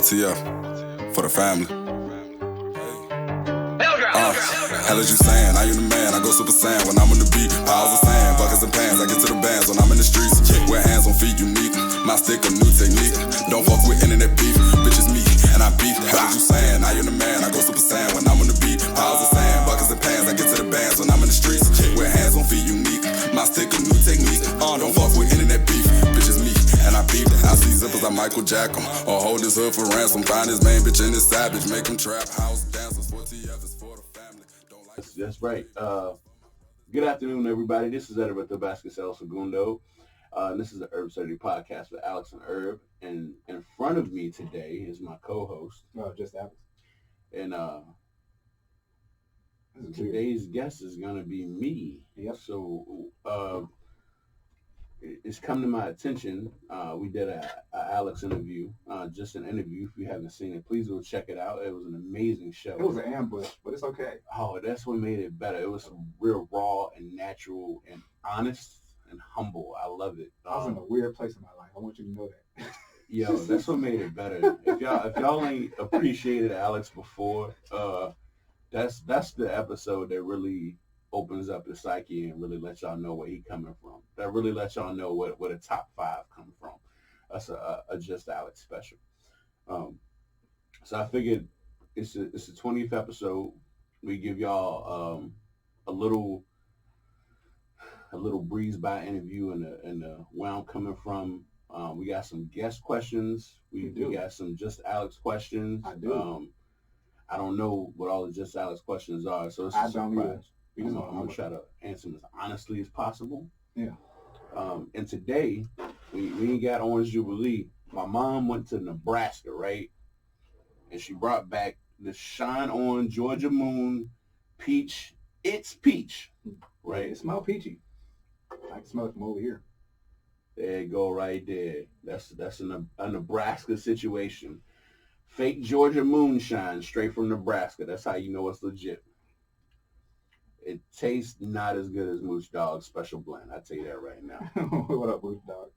TF for the family. Hell as you saying, I am the man, I go super saiyan when I'm on the beat. Piles of sand, buckets and pans, I get to the bands when I'm in the streets. Wear hands on feet, unique. My stick a new technique. Don't fuck with internet beef, bitches me and I beef. Hell as you saying, I am the man, I go super saiyan when I'm on the beat. Piles of sand, buckets and pans, I get to the bands when I'm in the streets. Wear hands on feet, unique. My stick a new technique. Don't fuck with internet beef, bitches me and I beef. I see zippers, I Michael Jack 'em, or hold his hood for ransom. Find his main bitch in his savage, make him trap house dancers for TF is for the family. That's right. Good afternoon, everybody. This is Herbsurdity Podcast El Segundo. This is the Herbsurdity Podcast with Alex and Herb. And in front of me today is my co-host. No, just Alex. And today's guest is going to be me. Yep. So it's come to my attention. We did a Alex interview, just an interview. If you haven't seen it, please go check it out. It was an amazing show. It was an ambush, but it's okay. Oh, that's what made it better. It was real raw and natural and honest and humble. I love it. I was in a weird place in my life. I want you to know that. Yo, that's what made it better. If y'all ain't appreciated Alex before, that's the episode that really opens up the psyche and really lets y'all know where he coming from. That really lets y'all know where the top 5 come from. That's a Just Alex special. So I figured it's the 20th episode. We give y'all a little breeze by interview and where I'm coming from. We got some guest questions. We got some Just Alex questions. I do. I don't know what all the Just Alex questions are, so it's a surprise. I'm gonna try to answer them as honestly as possible. Yeah. And today we ain't got Orange Jubilee. My mom went to Nebraska, right? And she brought back the Shine On Georgia Moon Peach. It's peach, right? It smells peachy. I can smell it from over here. There you go, right there. That's a Nebraska situation. Fake Georgia moonshine straight from Nebraska. That's how you know it's legit. It tastes not as good as Mooch Dog's special blend. I tell you that right now. What up, Mooch Dog?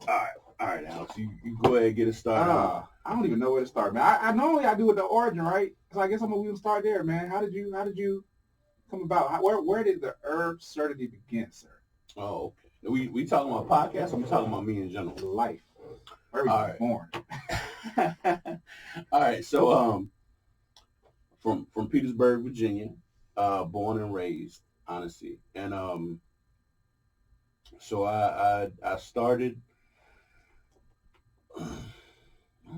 All right, Alex. You go ahead and get it started. I don't even know where to start, man. I normally I do with the origin, right? So I guess I'm gonna start there, man. How did you come about? Where did the Herbsurdity begin, sir? Oh, okay. We talking about podcasts, or we talking about me in general? Life. Where were you born? All right, so from Petersburg, Virginia, born and raised, honestly, and so I started. You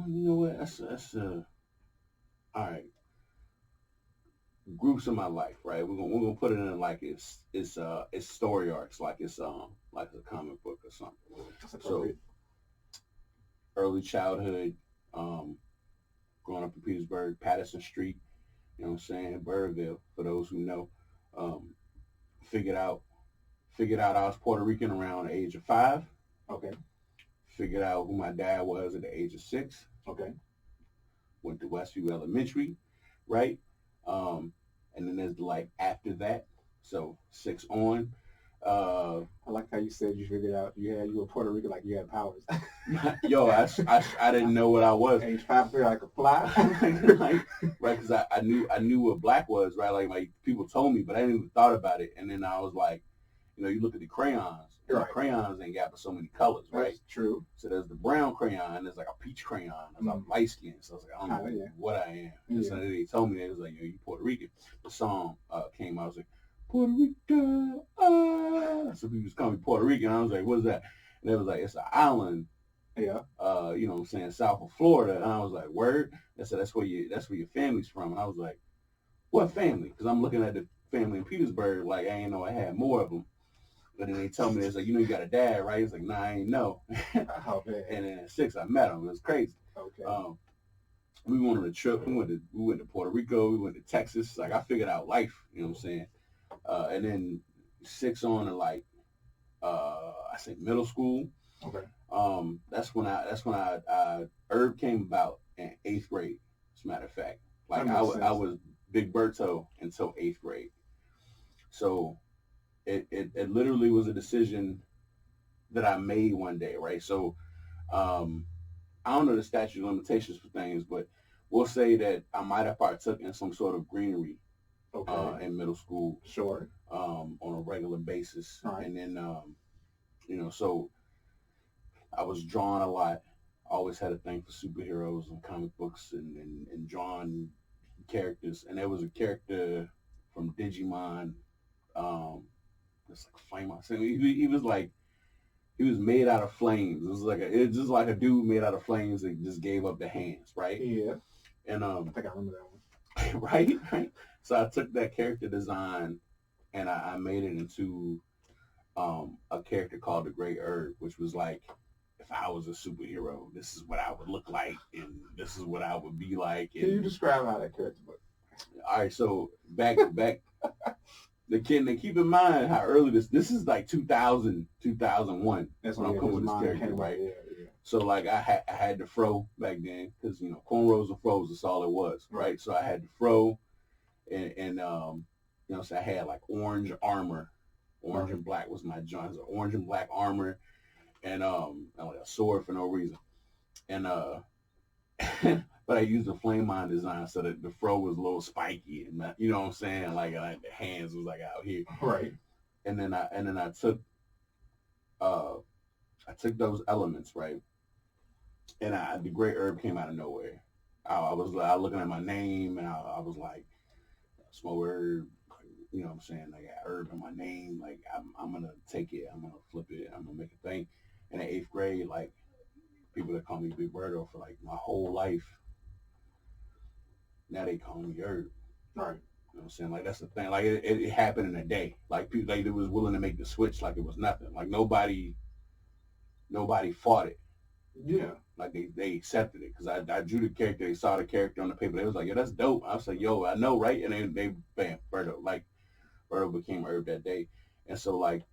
know what? That's all right. Groups in my life, right? We're gonna put it in like it's story arcs, like it's like a comic book or something. So early childhood, growing up in Petersburg, Patterson Street, you know what I'm saying, Burrville, for those who know. Figured out I was Puerto Rican around the age of 5. Okay. Figured out who my dad was at the age of 6. Okay. Went to Westview Elementary, right? And then there's like after that, so 6 on. I like how you said you figured out you were Puerto Rican like you had powers. Yo, I didn't know what I was. Age 5, like a fly. Right, because I knew what black was, right? Like people told me, but I didn't even thought about it. And then I was like, you look at the crayons. Right. The crayons ain't got but so many colors, right? That's true. So there's the brown crayon, there's like a peach crayon, there's like light skin. So I was like, I don't know what I am. And so they told me, they was like, you Puerto Rican. The song came out, I was like, Puerto Rico, So people was calling me Puerto Rican. I was like, what is that? And they was like, it's an island. Yeah. You know what I'm saying, south of Florida. And I was like, word? They said, that's where your family's from. And I was like, what family? Because I'm looking at the family in Petersburg, like I ain't know I had more of them. But then they tell me, it's like, you got a dad, right? It's like, nah, I ain't know. Oh, man. And then at 6, I met him. It was crazy. Okay. We went on a trip. We went to Puerto Rico. We went to Texas. Like, I figured out life, you know what I'm saying? And then 6 on to like, I say middle school. Okay. That's when I Herb came about in 8th grade. As a matter of fact, like I was Big Berto until 8th grade. So it literally was a decision that I made one day, right? So I don't know the statute of limitations for things, but we'll say that I might have partook in some sort of greenery in middle school. Sure. On a regular basis. Right. And then, so I was drawing a lot. I always had a thing for superheroes and comic books and drawing characters. And there was a character from Digimon, it's like flame. So he was like, he was made out of flames. It was just like a dude made out of flames that just gave up the hands, right? Yeah. And I think I remember that one. right. So I took that character design and I made it into a character called the Great Herb, which was like, if I was a superhero, this is what I would look like, and this is what I would be like. And, can you describe how that character looked? All right, so back. Keep in mind how early this is like 2000, 2001. That's when I'm coming with this character, right? Yeah. So like I had the fro back then because cornrows and fros, that's all it was, right? So I had the fro, and so I had like orange armor, orange and black was my joint, so orange and black armor, and like a sword for no reason, and but I used a flame mine design so that the fro was a little spiky, and you know what I'm saying, like the hands was like out here, right? And then I took those elements, right, and the Great Herb came out of nowhere. I was looking at my name, and I was like, small herb. You know what I'm saying? Like, I got herb in my name. Like, I'm going to take it. I'm going to flip it. I'm going to make a thing. And in 8th grade, like, people that call me Big Birdo for, like, my whole life, now they call me Herb. Right. You know what I'm saying? Like, that's the thing. Like, it happened in a day. Like, people, like, they was willing to make the switch like it was nothing. Like, nobody fought it. Yeah. Like, they accepted it. Because I drew the character. They saw the character on the paper. They was like, yo, that's dope. I was like, yo, I know, right? And they bam, Birdo. Like, Birdo became Herb that day. And so, like,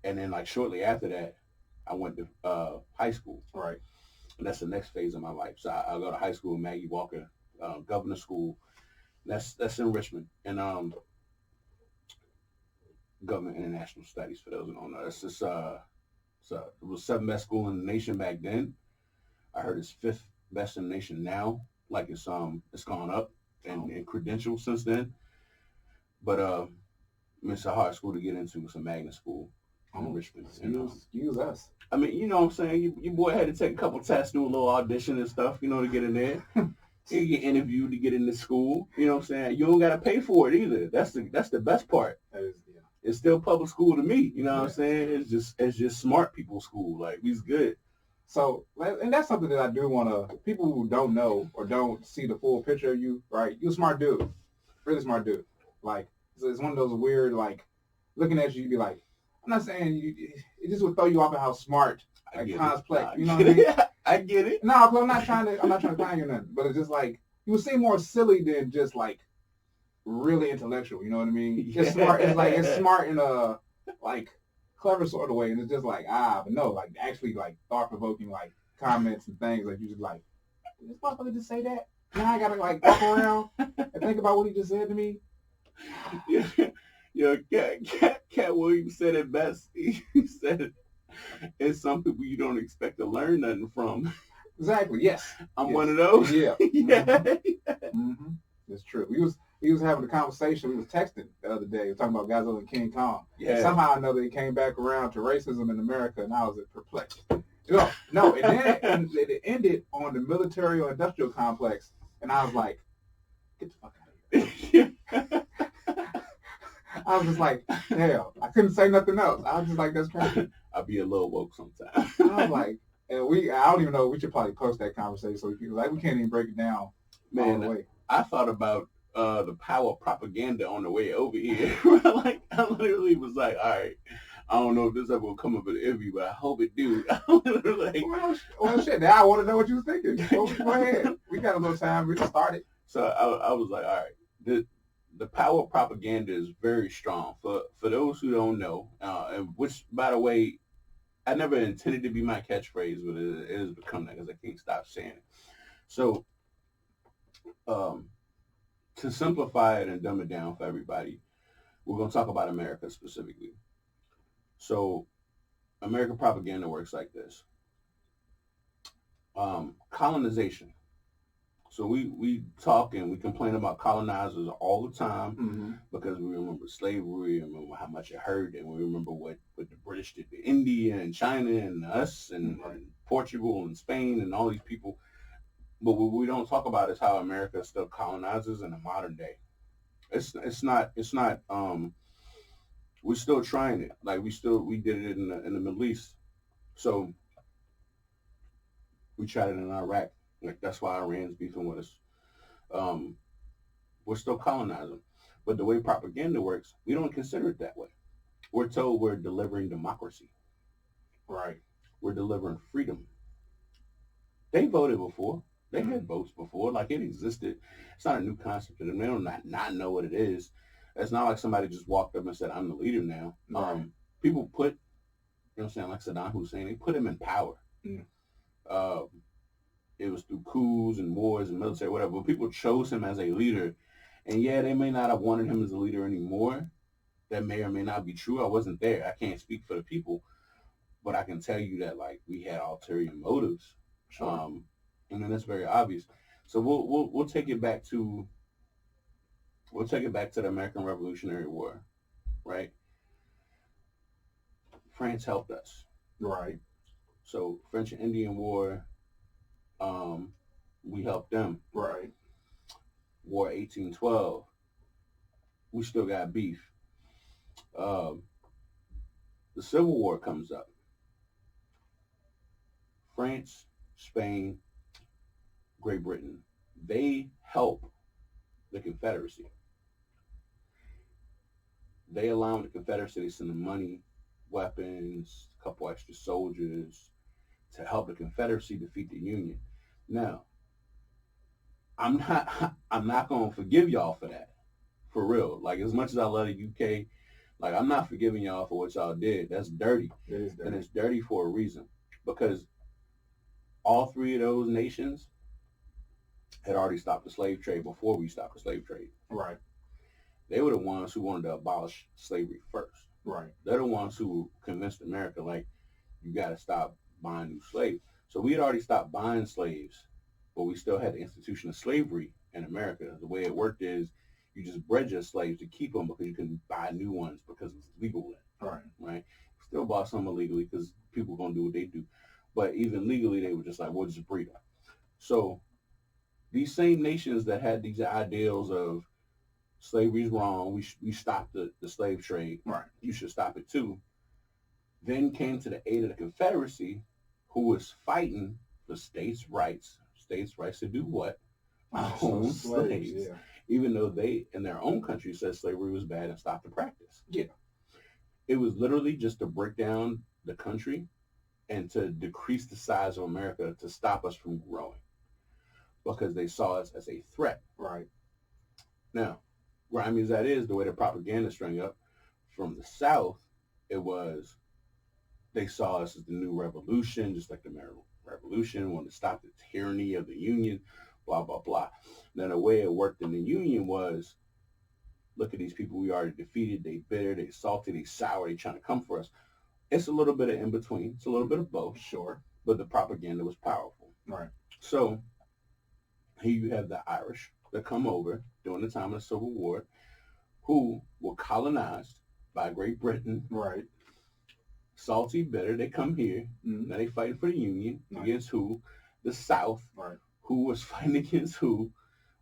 and then, like, shortly after that, I went to high school. Right. And that's the next phase of my life. So I go to high school, Maggie Walker, Governor School. That's in Richmond. And Government International Studies, for those who don't know. It's just, it was 7th best school in the nation back then. I heard it's 5th best in the nation now. Like, it's gone up in credentials since then. But it's a hard school to get into. It's a magnet school in Richmond. Excuse us. I mean, you know what I'm saying? Your boy had to take a couple tests, do a little audition and stuff, to get in there. You get interviewed to get into school. You know what I'm saying? You don't got to pay for it either. That's the best part. That is, yeah. It's still public school to me. You know what I'm saying? It's just smart people school. Like, we's good. So, and that's something that I do want to, people who don't know or don't see the full picture of you, right? You're a smart dude. Really smart dude. Like, it's one of those weird, like, looking at you, you'd be like, I'm not saying it just would throw you off at how smart, like, complex, you know what I mean? I get it. No, I'm not trying to find you or nothing, but it's just like, you would seem more silly than just, like, really intellectual, you know what I mean? It's smart, it's smart in a, like, clever sort of way, and it's just like, but no, like, actually, like, thought-provoking, like, comments and things, like, you just like, did this motherfucker just say that? Now I gotta, like, walk around and think about what he just said to me? Cat Williams said it best. He said, it's some people you don't expect to learn nothing from. Exactly, yes. I'm one of those. Yeah. Yeah. Mm-hmm. It's true. We was having a conversation. We was texting the other day. We were talking about Godzilla and King Kong. Yeah. And somehow or another, it came back around to racism in America, and I was perplexed. No, and it ended on the military or industrial complex, and I was like, get the fuck out of here. I was just like, hell, I couldn't say nothing else. I was just like, that's crazy. I'll be a little woke sometimes. I was like, and I don't even know, we should probably post that conversation so we can't even break it down all the way. I thought about the power of propaganda on the way over here. Like, I literally was like, all right, I don't know if this ever will come up in the interview, but I hope it do. Well, shit, now I want to know what you were thinking. Go ahead. We got a little time. We just started. So I was like, all right, the power of propaganda is very strong. For those who don't know, and which, by the way, I never intended to be my catchphrase, but it has become that because I can't stop saying it. So, to simplify it and dumb it down for everybody, we're going to talk about America specifically. So, American propaganda works like this. Colonization. So we talk and we complain about colonizers all the time because we remember slavery, and remember how much it hurt, and we remember what the British did to India and China and us and Portugal and Spain and all these people. But what we don't talk about is how America still colonizes in the modern day. It's not we're still trying it. Like we did it in the Middle East. So we tried it in Iraq. Like that's why Iran's beefing with us. We're still colonizing. But the way propaganda works, we don't consider it that way. We're told we're delivering democracy. Right. We're delivering freedom. They voted before. They had votes before. Like it existed. It's not a new concept to them. They don't not know what it is. It's not like somebody just walked up and said, I'm the leader now. Right. People put, you know what I'm saying, like Saddam Hussein, they put him in power. It was through coups and wars and military, whatever. But people chose him as a leader. And yeah, they may not have wanted him as a leader anymore. That may or may not be true. I wasn't there. I can't speak for the people. But I can tell you that, like, we had ulterior motives. Sure. And then that's very obvious. So we'll take it back to the American Revolutionary War, right? France helped us. Right. So French and Indian War, we helped them. Right. War 1812, we still got beef. The Civil War comes up. France, Spain, Great Britain, they help the Confederacy. They allow the Confederacy to send them money, weapons, a couple extra soldiers to help the Confederacy defeat the Union. Now, I'm not gonna forgive y'all for that. For real. Like, as much as I love the UK, like, I'm not forgiving y'all for what y'all did. That's dirty. It is dirty. And it's dirty for a reason. Because all three of those nations had already stopped the slave trade before we stopped the slave trade. Right. They were the ones who wanted to abolish slavery first. Right. They're the ones who convinced America, like, you got to stop buying new slaves. So we had already stopped buying slaves, but we still had the institution of slavery in America. The way it worked is you just bred your slaves to keep them because you couldn't buy new ones because it's legal then. Right. Still bought some illegally because people are going to do what they do. But even legally, they were just like, we'll just breed them. So these same nations that had these ideals of slavery's wrong, we stopped the slave trade, right, you should stop it too, then came to the aid of the Confederacy, who was fighting for states' rights to do what? Own slaves. Yeah. Even though they, in their own country, said slavery was bad and stopped the practice. Yeah. It was literally just to break down the country and to decrease the size of America to stop us from growing because they saw us as a threat. Right. Now, grimy as that is, the way the propaganda strung up from the South, it was they saw us as the new revolution, just like the American Revolution, wanted to stop the tyranny of the Union, blah, blah, blah. Now, the way it worked in the Union was, look at these people we already defeated. They bitter, they salty, they sour, they trying to come for us. It's a little bit of in between. It's a little bit of both. Sure. But the propaganda was powerful. Right. So here you have the Irish that come over during the time of the Civil War who were colonized by Great Britain. Right. Salty, bitter, they come here. Mm-hmm. Now they fighting for the Union. Right. Against who? The South. Right. Who was fighting against who?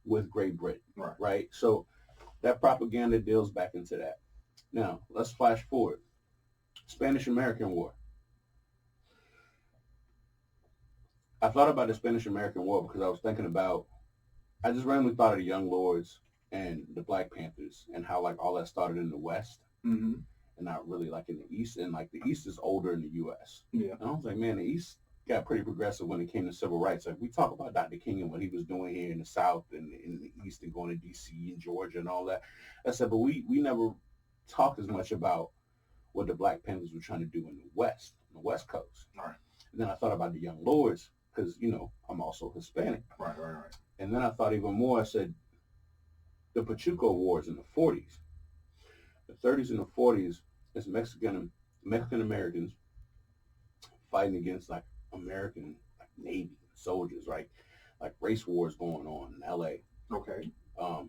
With Great Britain. Right. Right? So that propaganda deals back into that. Now, let's flash forward. Spanish-American War. I thought about the Spanish-American War because I was thinking about, I just randomly thought of the Young Lords and the Black Panthers and how like all that started in the West. Mm-hmm. And not really like in the East. And like the East is older in the U.S. Yeah. And I was like, man, the East got pretty progressive when it came to civil rights. Like we talk about Dr. King and what he was doing here in the South and in the East and going to D.C. and Georgia and all that. I said, but we never talked as much about what the Black Panthers were trying to do in the West, on the West Coast. All right. And then I thought about the Young Lords because, you know, I'm also Hispanic. Right. And then I thought even more, I said, the Pachuco Wars in the 40s. The 30s and the 40s is Mexican Americans fighting against like American like Navy, soldiers, right? Like race wars going on in LA. Okay.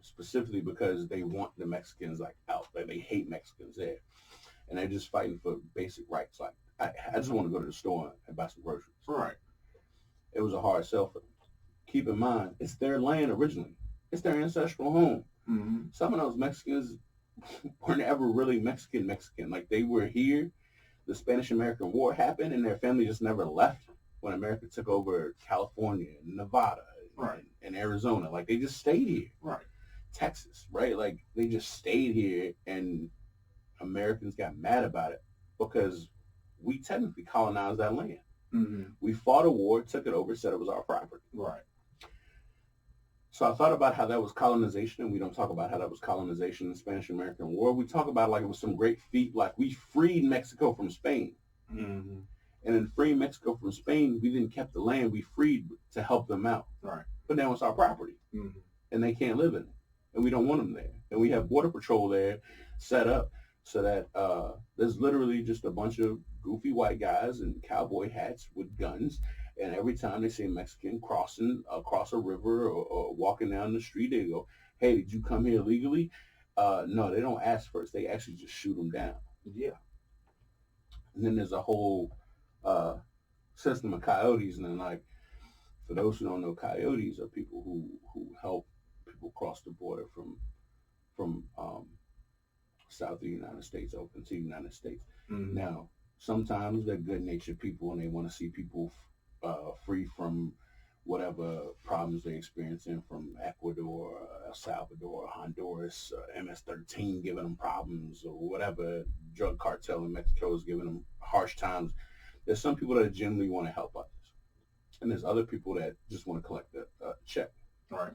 Specifically because they want the Mexicans like out. Like they hate Mexicans there. And they're just fighting for basic rights. Like I just want to go to the store and buy some groceries. Right. It was a hard sell for them. Keep in mind, it's their land originally. It's their ancestral home. Mm-hmm. Some of those Mexicans weren't ever really Mexican. Like they were here. The Spanish-American War happened, and their family just never left when America took over California, and Nevada, right, and Arizona. Like they just stayed here. Right. Texas, right? Like they just stayed here, and Americans got mad about it because we technically colonized that land. Mm-hmm. We fought a war, took it over, said it was our property. Right. So I thought about how that was colonization, and we don't talk about how that was colonization in the Spanish-American War. We talk about like it was some great feat, like we freed Mexico from Spain. Mm-hmm. And in freeing Mexico from Spain, we didn't keep the land we freed to help them out. Right. But now it's our property, mm-hmm. and they can't live in it, and we don't want them there. And we have Border Patrol there set up so that there's literally just a bunch of goofy white guys in cowboy hats with guns. And every time they see a Mexican crossing across a river or walking down the street, they go, "Hey, did you come here legally?" No, they don't ask first. They actually just shoot them down. Yeah. And then there's a whole system of coyotes. And then, like, for those who don't know, coyotes are people who help people cross the border from south of the United States over to the United States. Mm-hmm. Now, sometimes they're good-natured people and they want to see people free from whatever problems they're experiencing from Ecuador, El Salvador, Honduras, MS-13 giving them problems, or whatever drug cartel in Mexico is giving them harsh times. There's some people that genuinely want to help others. And there's other people that just want to collect a check. All right.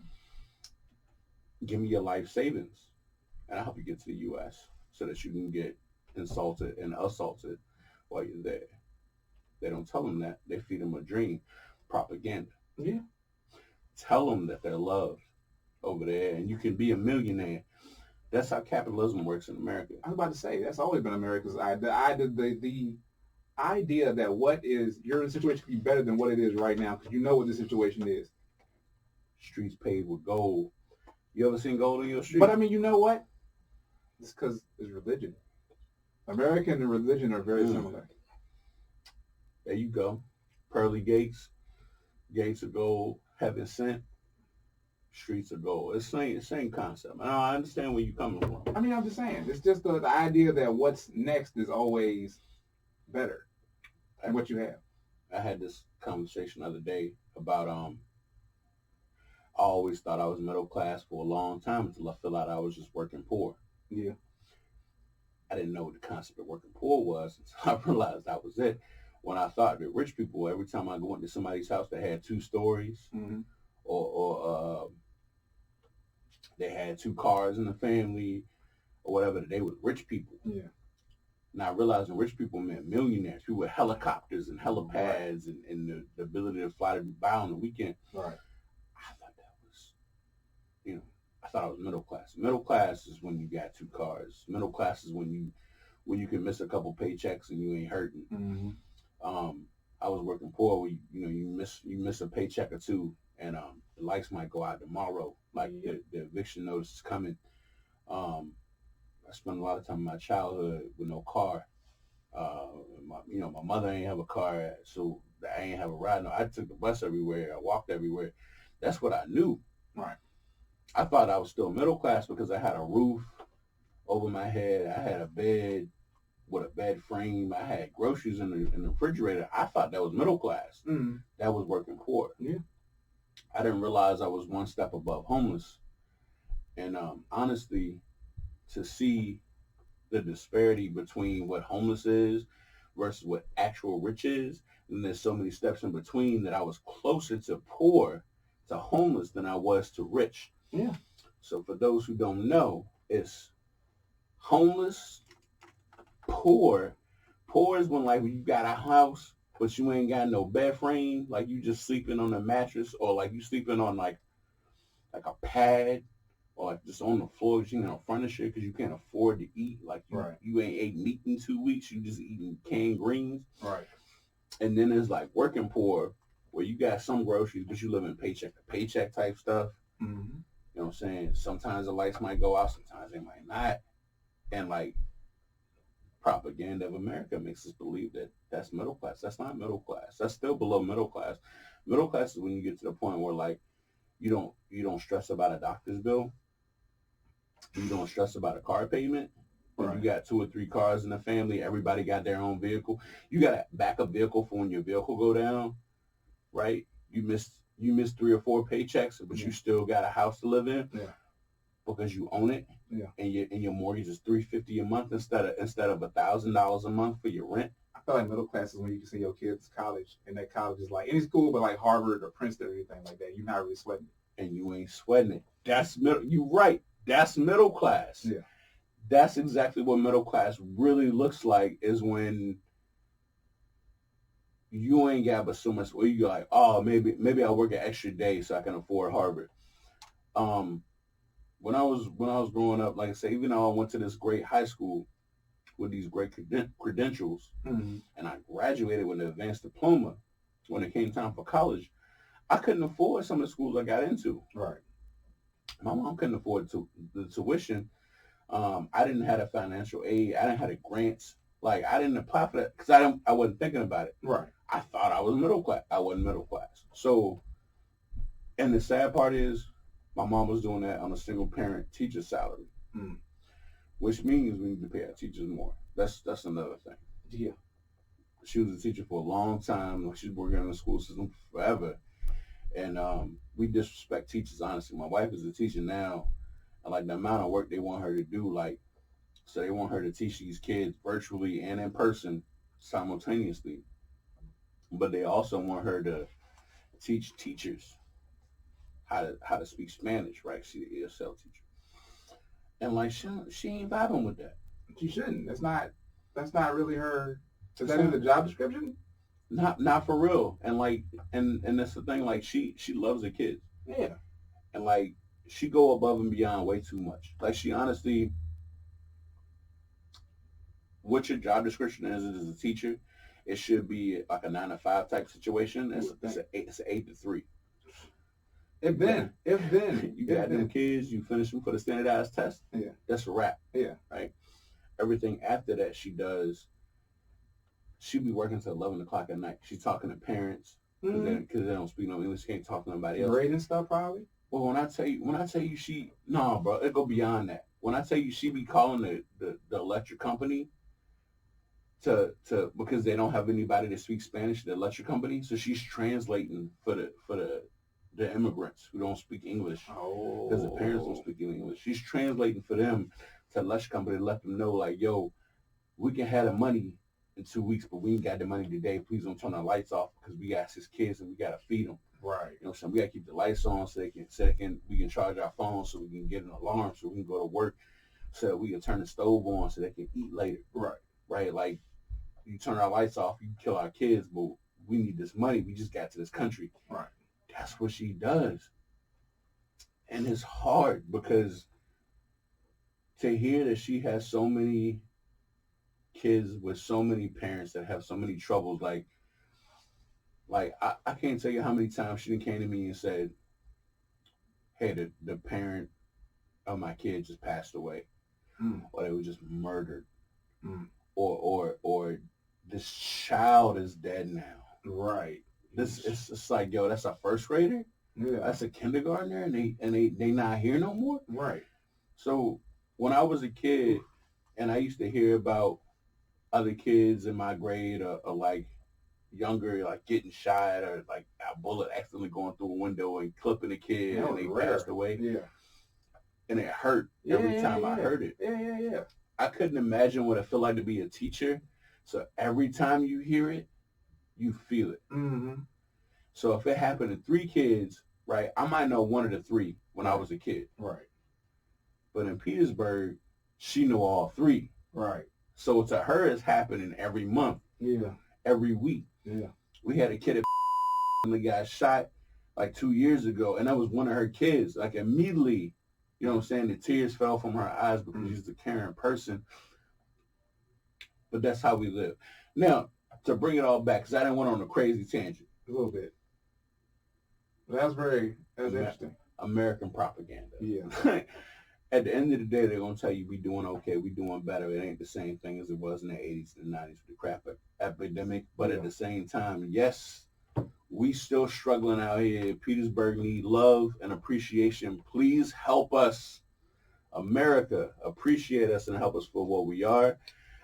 Give me your life savings, and I'll help you get to the U.S. so that you can get insulted and assaulted while you're there. They don't tell them that. They feed them a dream. Propaganda. Yeah. Tell them that they're loved over there, and you can be a millionaire. That's how capitalism works in America. I was about to say, that's always been America's idea. The idea that what is, you're in a situation can be better than what it is right now because you know what the situation is. Streets paved with gold. You ever seen gold in your street? But I mean, you know what? It's because it's religion. American and religion are very similar. There you go. Pearly gates, gates of gold, heaven sent, streets of gold. It's the same concept. I understand where you're coming from. I mean, I'm just saying. It's just the idea that what's next is always better than what you have. I had this conversation the other day about I always thought I was middle class for a long time until I feel like I was just working poor. Yeah. I didn't know what the concept of working poor was until I realized that was it. When I thought that rich people, every time I go into somebody's house that had 2 stories, mm-hmm. or they had 2 cars in the family, or whatever, that they were rich people. Yeah. And I realized that rich people meant millionaires, people with helicopters and helipads, right. and the ability to fly to Dubai on the weekend. Right. I thought that was, I thought I was middle class. Middle class is when you got 2 cars. Middle class is when you can miss a couple paychecks and you ain't hurting. Mm-hmm. I was working poor where you miss a paycheck or 2, and the lights might go out tomorrow. Like the eviction notice is coming. I spent a lot of time in my childhood with no car. My mother ain't have a car, so I ain't have a ride. No, I took the bus everywhere. I walked everywhere. That's what I knew. Right. I thought I was still middle class because I had a roof over my head. I had a bed with a bed frame. I had groceries in the refrigerator. I thought that was middle class. Mm-hmm. That was working poor. Yeah. I didn't realize I was one step above homeless. And honestly, to see the disparity between what homeless is versus what actual rich is, and there's so many steps in between that I was closer to poor, to homeless, than I was to rich. Yeah. So for those who don't know, it's homeless, poor. Poor is when, like, you got a house, but you ain't got no bed frame, like you just sleeping on a mattress, or like you sleeping on like a pad, or like just on the floor because you ain't no furniture because you can't afford to eat. Like you ain't ate meat in 2 weeks, you just eating canned greens. Right. And then there's like working poor, where you got some groceries, but you live in paycheck to paycheck type stuff. Mm-hmm. You know what I'm saying? Sometimes the lights might go out, sometimes they might not. And like propaganda of America makes us believe that that's middle class. That's not middle class. That's still below middle class. Middle class is when you get to the point where like you don't stress about a doctor's bill. You don't stress about a car payment. Right. You got 2 or 3 cars in the family. Everybody got their own vehicle. You got a backup vehicle for when your vehicle go down, right? You missed 3 or 4 paychecks, but you still got a house to live in because you own it. Yeah. And your mortgage is $350 a month instead of $1,000 a month for your rent. I feel like middle class is when you can send your kids to college, and that college is like any school, but like Harvard or Princeton or anything like that. You're not really sweating it. And you ain't sweating it. That's middle. You right. That's middle class. Yeah. That's exactly what middle class really looks like, is when you ain't got but so much. Where you like, oh, maybe I'll work an extra day so I can afford Harvard. When I was growing up, like I said, even though I went to this great high school with these great credentials, and I graduated with an advanced diploma, when it came time for college, I couldn't afford some of the schools I got into. Right. My mom couldn't afford the tuition. I didn't have a financial aid. I didn't have the grants. Like, I didn't apply for that because I wasn't thinking about it. Right. I thought I was middle class. I wasn't middle class. So, and the sad part is, my mom was doing that on a single parent teacher salary, which means we need to pay our teachers more. That's another thing. Yeah. She was a teacher for a long time. She's working in the school system forever. And we disrespect teachers, honestly. My wife is a teacher now. And like the amount of work they want her to do, like, so they want her to teach these kids virtually and in person simultaneously. But they also want her to teach teachers how to speak Spanish, right? She's an ESL teacher. And like she ain't vibing with that. She shouldn't. That's not really her. Is that in the job description? Not for real. And like and that's the thing, like she loves the kids. Yeah. And like she go above and beyond way too much. Like she honestly, what your job description is as a teacher, it should be like a 9-to-5 type situation. It's an 8 to 3. If then. You got them kids, you finish them for the standardized test. Yeah. That's a wrap. Yeah. Right? Everything after that she be working till 11 o'clock at night. She's talking to parents because they don't speak no English. She can't talk to nobody else. Grading stuff probably? Well, when I tell you bro, it go beyond that. When I tell you she be calling the electric company to because they don't have anybody to speak Spanish, the electric company, so she's translating for the immigrants who don't speak English because the parents don't speak English. She's translating for them to the electric company to let them know, like, yo, we can have the money in 2 weeks, but we ain't got the money today. Please don't turn the lights off because we got 6 kids and we got to feed them. Right. You know, so we got to keep the lights on so we can charge our phones so we can get an alarm so we can go to work so that we can turn the stove on so they can eat later. Right. Right. Like, you turn our lights off, you kill our kids, but we need this money. We just got to this country. Right. That's what she does. And it's hard because to hear that she has so many kids with so many parents that have so many troubles, like I can't tell you how many times she came to me and said, hey, the parent of my kid just passed away, or they were just murdered, or this child is dead now. Right. It's like, yo, that's a first grader? Yeah. That's a kindergartner and they not here no more? Right. So when I was a kid and I used to hear about other kids in my grade or like younger, like getting shot or like a bullet accidentally going through a window and clipping a kid and they passed away. Yeah. And it hurt every time I heard it. Yeah. I couldn't imagine what it felt like to be a teacher. So every time you hear it, you feel it. Mm-hmm. So if it happened to 3 kids, right, I might know 1 of the 3 when I was a kid. Right. But in Petersburg, she knew all 3. Right. So to her, it's happening every month. Yeah. Every week. Yeah. We had a kid that got shot like 2 years ago, and that was one of her kids. Like immediately, you know what I'm saying, the tears fell from her eyes because she's a caring person. But that's how we live. Now, to bring it all back, because I didn't went on a crazy tangent. A little bit. That's interesting. American propaganda. Yeah. At the end of the day, they're going to tell you we doing okay, we doing better. It ain't the same thing as it was in the 80s and 90s with the crap epidemic. But at the same time, yes, we still struggling out here. Petersburg need love and appreciation. Please help us. America, appreciate us and help us for what we are.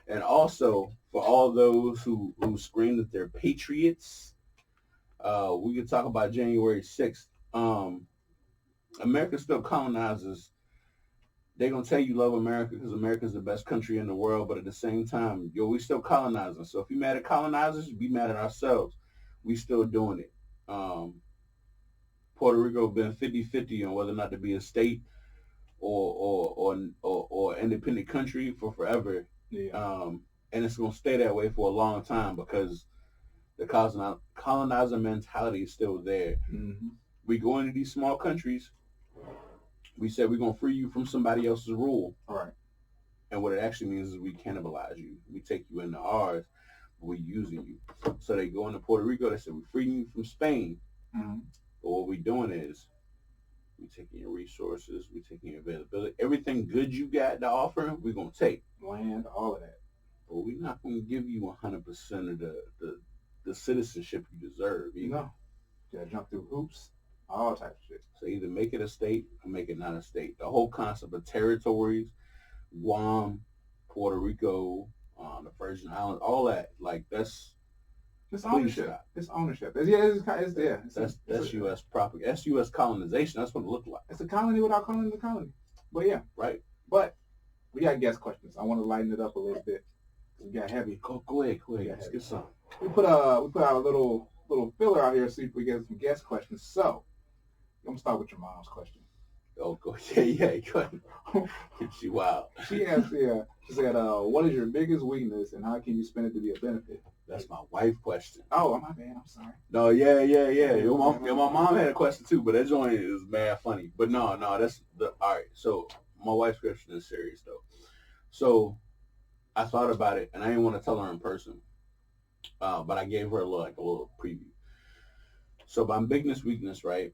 And also, for all those who scream that they're patriots, we can talk about January 6th. America still colonizes. They're going to tell you love America because America's the best country in the world, but at the same time, we still colonizing. So if you're mad at colonizers, be mad at ourselves. We still doing it. Puerto Rico been 50-50 on whether or not to be a state or independent country for forever. Yeah. And it's going to stay that way for a long time because the colonizer mentality is still there. Mm-hmm. We go into these small countries. We said we're going to free you from somebody else's rule. All right. And what it actually means is we cannibalize you. We take you into ours, but we're using you. So they go into Puerto Rico. They said we're freeing you from Spain. Mm-hmm. But what we're doing is we're taking your resources. We're taking your availability. Everything good you got to offer, we're going to take. Land, all of that. But we're not going to give you 100% of the citizenship you deserve. Either. No. You got to jump through hoops. All types of shit. So either make it a state or make it not a state. The whole concept of territories, Guam, Puerto Rico, the Virgin Islands, all that, like that's ownership. It's ownership. That's U.S. propaganda. That's U.S. colonization. That's what it looked like. It's a colony without calling it a colony. But yeah, right. But we got guest questions. I want to lighten it up a little bit. We got heavy. Go ahead. Let's get some. We put out a little filler out here to see if we get some guest questions. So. I'm going to start with your mom's question. Oh, go ahead. Go ahead. She wild. She asked, she said, what is your biggest weakness and how can you spend it to be a benefit? That's my wife question. Oh, my bad. I'm sorry. No, yeah. My mom had a question too, but that joint is mad funny. But no, that's all right. So my wife's question is serious though. So I thought about it and I didn't want to tell her in person, but I gave her a little preview. So my biggest weakness, right?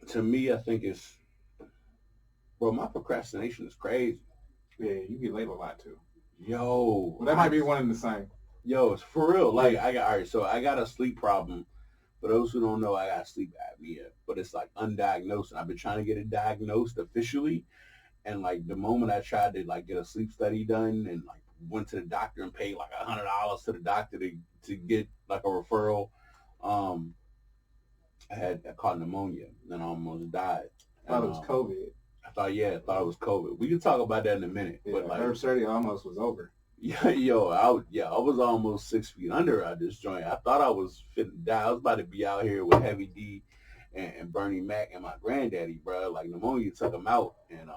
To me, I think it's, my procrastination is crazy. Yeah, you get late a lot too. Yo. Well, that might be one and the same. Yo, it's for real. Like, I got a sleep problem. For those who don't know, I got sleep apnea, but it's like undiagnosed. And I've been trying to get it diagnosed officially. And like the moment I tried to like get a sleep study done and like went to the doctor and paid like $100 to the doctor to get like a referral, I caught pneumonia and I almost died. I thought it was COVID. I thought it was COVID. We can talk about that in a minute. Yeah, but like Herbsurdity almost was over. Yeah, I was almost 6 feet under at this joint. I thought I was fitting to die. I was about to be out here with Heavy D and Bernie Mac and my granddaddy, bro. Like pneumonia took him out, and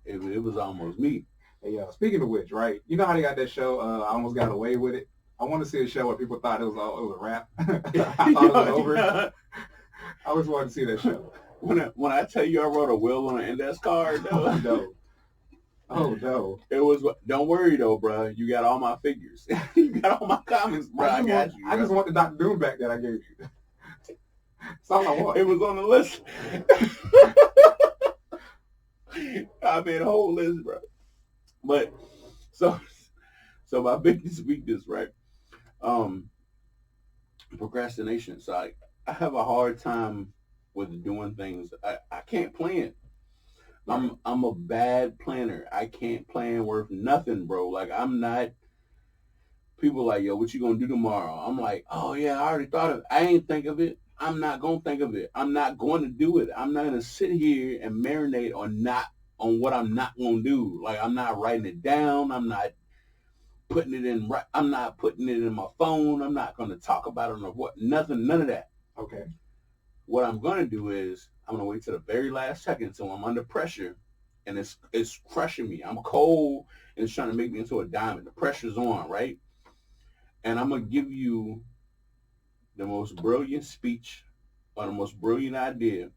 it was almost me. Hey, speaking of which, right? You know how they got that show? I Almost Got Away with It. I want to see a show where people thought it was a rap. I thought it was over. Yeah. I always wanted to see that show. When I tell you I wrote a will on an index card, though. Oh no! It was. Don't worry though, bro. You got all my figures. You got all my comments, bro. I got you. I just want the Dr. Doom back that I gave you. That's all I want. It was on the list. I made a whole list, bro. But so my biggest weakness, right? Procrastination. So I have a hard time with doing things. I can't plan. I'm a bad planner. I can't plan worth nothing, bro. Like I'm not. People like, yo, what you gonna do tomorrow? I'm like, oh yeah, I already thought of it. I ain't think of it. I'm not gonna think of it. I'm not going to do it. I'm not gonna sit here and marinate on what I'm not gonna do. Like I'm not writing it down. I'm not putting it in. I'm not putting it in my phone. I'm not gonna talk about it or what. Nothing. None of that. Okay. What I'm gonna do is I'm gonna wait to the very last second until I'm under pressure, and it's crushing me. I'm cold, and it's trying to make me into a diamond. The pressure's on, right? And I'm gonna give you the most brilliant speech or the most brilliant idea,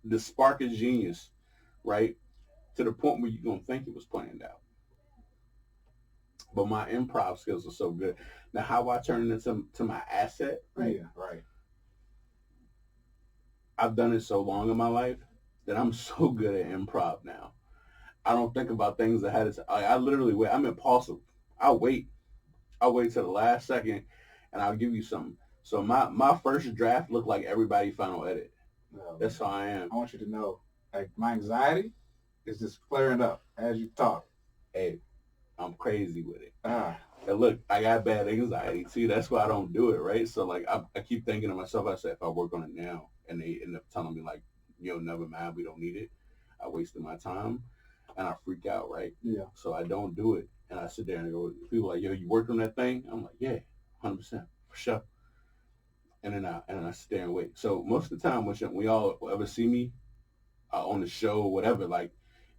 the spark of genius, right? To the point where you're gonna think it was planned out. But my improv skills are so good. Now, how I turn it into my asset, right? Yeah, right. I've done it so long in my life that I'm so good at improv now. I don't think about things ahead of time. I literally wait. I'm impulsive. I'll wait till the last second, and I'll give you something. So my first draft looked like everybody's final edit. That's how I am. I want you to know, like, my anxiety is just flaring up as you talk. Hey, I'm crazy with it. And look, I got bad anxiety. See, that's why I don't do it, right? So, like, I keep thinking to myself, I said, if I work on it now, and they end up telling me, like, yo, never mind, we don't need it, I wasted my time, and I freak out, right? Yeah. So I don't do it. And I sit there and go, people are like, yo, you worked on that thing? I'm like, yeah, 100%, for sure. And then I sit there and wait. So most of the time, when y'all ever see me on the show or whatever, like,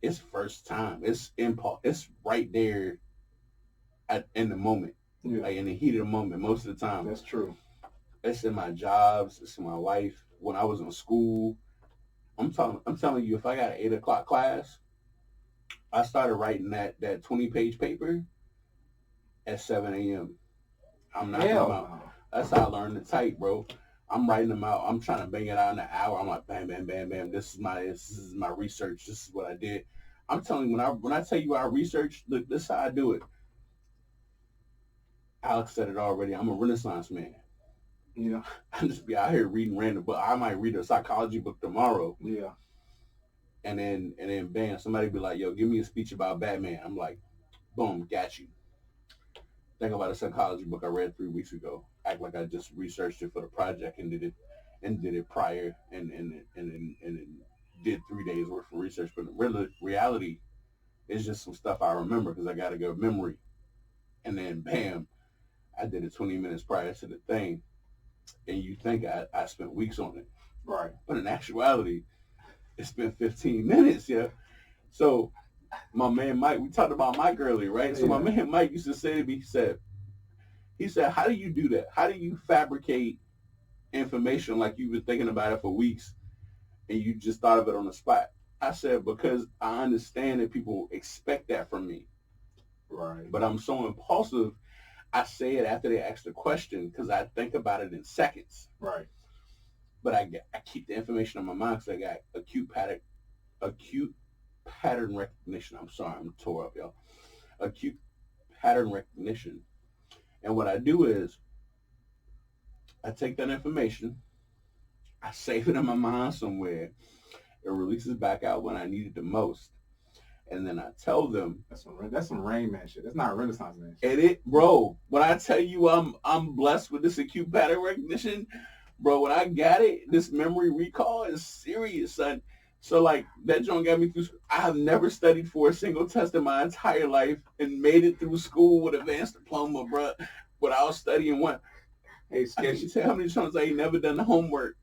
it's first time. It's impulse. It's right there in the moment, like in the heat of the moment. Most of the time, that's true. It's in my jobs. It's in my life. When I was in school, I'm telling you, if I got an 8 o'clock class, I started writing that 20-page paper at 7 a.m. I'm knocking them out. That's how I learned to type, bro. I'm writing them out. I'm trying to bang it out in an hour. I'm like, bam, bam, bam, bam. This is my research. This is what I did. I'm telling you, when I tell you I research, look, this is how I do it. Alex said it already. I'm a Renaissance man. Yeah. I just be out here reading random books. I might read a psychology book tomorrow. Yeah. And then bam, somebody be like, yo, give me a speech about Batman. I'm like, boom, got you. Think about a psychology book I read 3 weeks ago. Act like I just researched it for the project and did it prior and did 3 days worth of research. But the reality is just some stuff I remember because I got a good memory. And then bam, I did it 20 minutes prior to the thing. And you think I spent weeks on it. Right. But in actuality, it's been 15 minutes, yeah. So my man Mike, we talked about Mike earlier, right? So my man Mike used to say to me, he said, how do you do that? How do you fabricate information like you've been thinking about it for weeks and you just thought of it on the spot? I said, because I understand that people expect that from me. Right. But I'm so impulsive, I say it after they ask the question because I think about it in seconds. Right. But I keep the information in my mind because I got acute pattern recognition. I'm sorry, I'm tore up, y'all. Acute pattern recognition. And what I do is I take that information, I save it in my mind somewhere, it releases back out when I need it the most. And then I tell them that's some Rain Man shit. That's not Renaissance man shit. And bro, when I tell you I'm blessed with this acute pattern recognition, bro, when I got it, this memory recall is serious, son. So, like, that joint got me through. I have never studied for a single test in my entire life and made it through school with advanced diploma, bro, without studying one. Hey, I can't tell how many times I ain't never done the homework.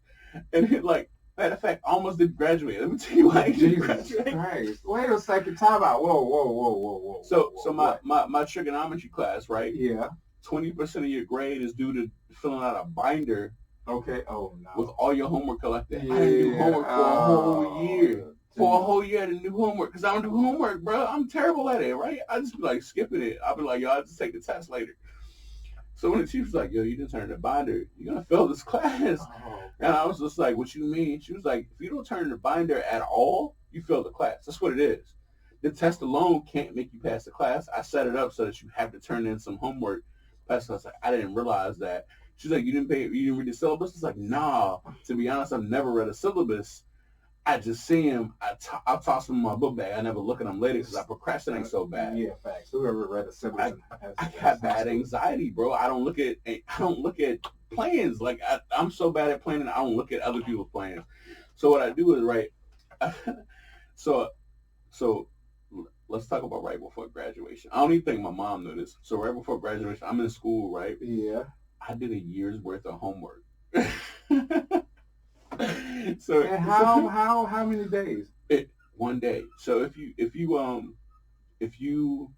And it, like, matter of fact, I almost didn't graduate. Let me tell you why I didn't graduate. Christ. Wait a second, time out. Whoa. So my trigonometry class, right? Yeah. 20% of your grade is due to filling out a binder. Okay. Oh no. With all your homework collected. Yeah. I didn't do homework for a whole year. For a whole year, I didn't do homework because I don't do homework, bro. I'm terrible at it, right? I just be like skipping it. I'll be like, yo, I'll just take the test later. So when the teacher's like, yo, you didn't turn in the binder, you're going to fail this class. Oh, and I was just like, what you mean? She was like, if you don't turn in the binder at all, you fail the class. That's what it is. The test alone can't make you pass the class. I set it up so that you have to turn in some homework. That's I was like, I didn't realize that. She's like, you didn't read the syllabus? It's like, nah. To be honest, I've never read a syllabus. I just see him. I toss him in my book bag. I never look at him later because I procrastinate so bad. Yeah, facts. Whoever read a syllabus, I got bad anxiety, bro. I don't look at plans. Like I'm so bad at planning. I don't look at other people's plans. So what I do is right. So let's talk about right before graduation. I don't even think my mom knew this. So right before graduation, I'm in school, right? Yeah. I did a year's worth of homework. So and how many days? 1 day. So if you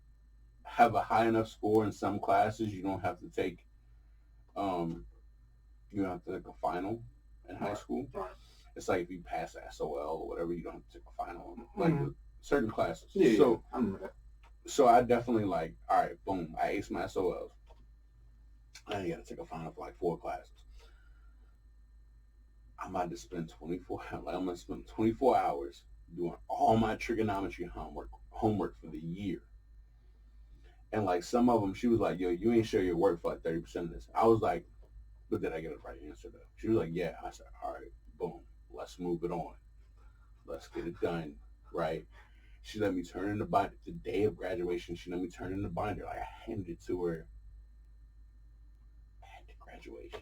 have a high enough score in some classes, you don't have to take a final in high school. Right. It's like if you pass SOL or whatever, you don't have to take a final like certain classes. Yeah, so I remember that. So I definitely like, all right, boom, I aced my SOLs. I got to take a final for like 4 classes. I'm about to spend 24 hours. Like, I'm going to spend 24 hours doing all my trigonometry homework for the year. And like some of them, she was like, yo, you ain't share your work for like 30% of this. I was like, but did I get the right answer though? She was like, yeah. I said, all right, boom, let's move it on. Let's get it done, right? She let me turn in the binder. The day of graduation, she let me turn in the binder. Like, I handed it to her at the graduation.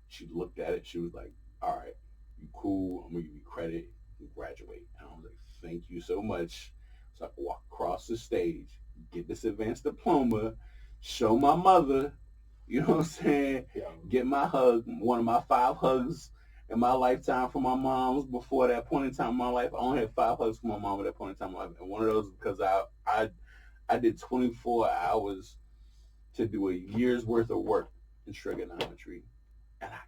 She looked at it. She was like, all right, you cool. I'm going to give you credit. You graduate. And I was like, thank you so much. So I could walk across the stage, get this advanced diploma, show my mother, you know what I'm saying? Yeah. Get my hug, one of my 5 hugs in my lifetime from my mom's. Before that point in time in my life, I only had 5 hugs from my mom at that point in time in my life. And one of those because I did 24 hours to do a year's worth of work in trigonometry. And I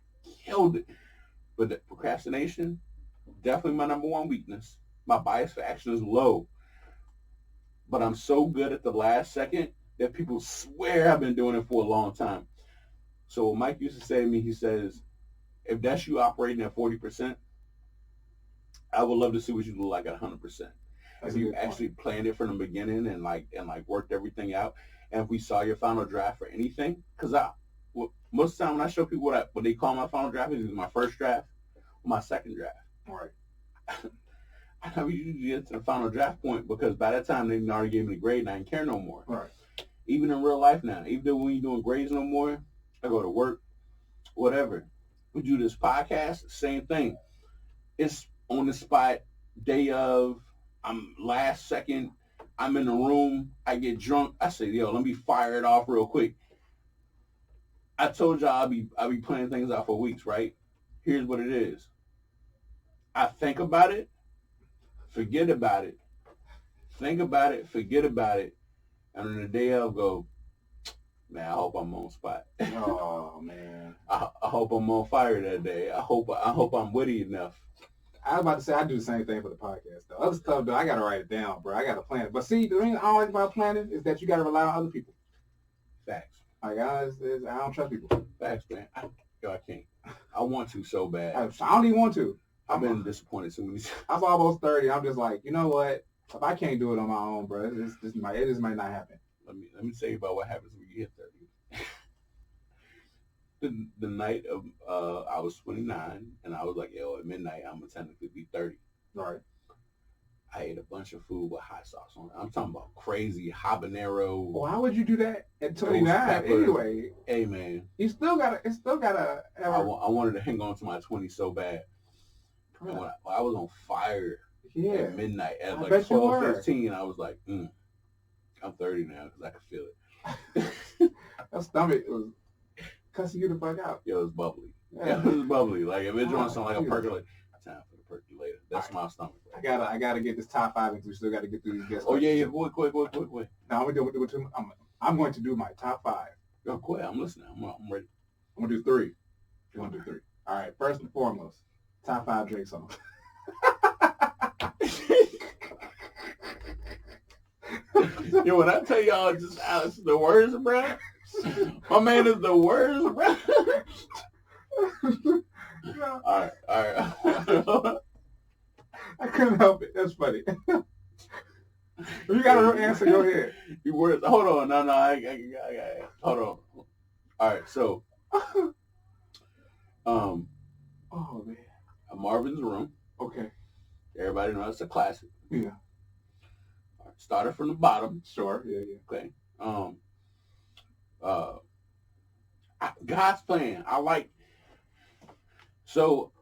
killed it. But the procrastination, definitely my number one weakness. My bias for action is low. But I'm so good at the last second that people swear I've been doing it for a long time. So what Mike used to say to me, he says, if that's you operating at 40%, I would love to see what you look like at 100%. If you actually planned it from the beginning and worked everything out. And if we saw your final draft for anything, because most of the time when I show people what they call my final draft is my first draft or my second draft. All right. I never usually get to the final draft point because by that time they already gave me the grade and I didn't care no more. Right. Even in real life now, even though when you're doing grades no more, I go to work, whatever. We do this podcast, same thing. It's on the spot, day of, I'm last second, I'm in the room, I get drunk, I say, yo, let me fire it off real quick. I told y'all I'll be planning things out for weeks, right? Here's what it is. I think about it, forget about it. Think about it, forget about it. And on the day of, go, man, I hope I'm on spot. Oh, man. I hope I'm on fire that day. I hope I'm witty enough. I was about to say I do the same thing for the podcast, though. Other stuff, though, I got to write it down, bro. I got to plan it. But see, the thing I don't like about planning is that you got to rely on other people. Facts. Like, I don't trust people. Facts, man. I can't. I want to so bad. I don't even want to. I've been disappointed so many times. I'm almost 30. I'm just like, you know what? If I can't do it on my own, bro, it just might not happen. Let me tell you about what happens when you hit 30. The night of I was 29, and I was like, yo, at midnight I'm gonna technically be 30. Right. I ate a bunch of food with hot sauce on it. I'm talking about crazy habanero. Why would you do that at 29 anyway? Hey man, It's still gotta. I wanted to hang on to my 20s so bad. And when I was on fire at midnight at like 12:15, I was like, I'm 30 now because I could feel it. That stomach was cussing you the fuck out. Yo, it was bubbly. Yeah, it was bubbly. Like if it joins something like a percolator, time for the percolator. That's my stomach. Right? I gotta get this top 5 because we still gotta get through these guests. Oh yeah, quick. Now I'm going to do my top 5. Yo, quick. I'm listening. I'm ready. I'm gonna do 3. You're gonna do 3. All right. First and foremost, top 5 Drake songs. Yo, when I tell y'all just Alex the words, bro. My man is the words, bro. All right. I couldn't help it. That's funny. You got to answer your head. You words. Hold on. No. I hold on. All right. So, oh man. Marvin's Room. Okay. Everybody knows it's a classic. Yeah. All right, started from the bottom. Sure. Yeah. Okay. God's Plan. I like. So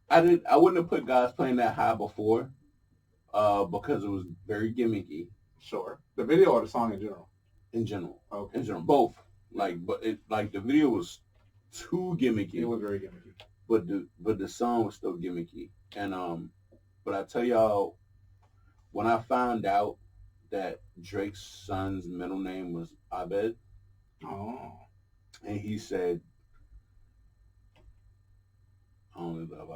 I wouldn't have put God's Plan that high before, because it was very gimmicky. Sure. The video or the song in general? In general. Okay. In general, both. But the video was too gimmicky. It was very gimmicky. But the song was still gimmicky. And but I tell y'all, when I found out that Drake's son's middle name was Abed, and he said, I only love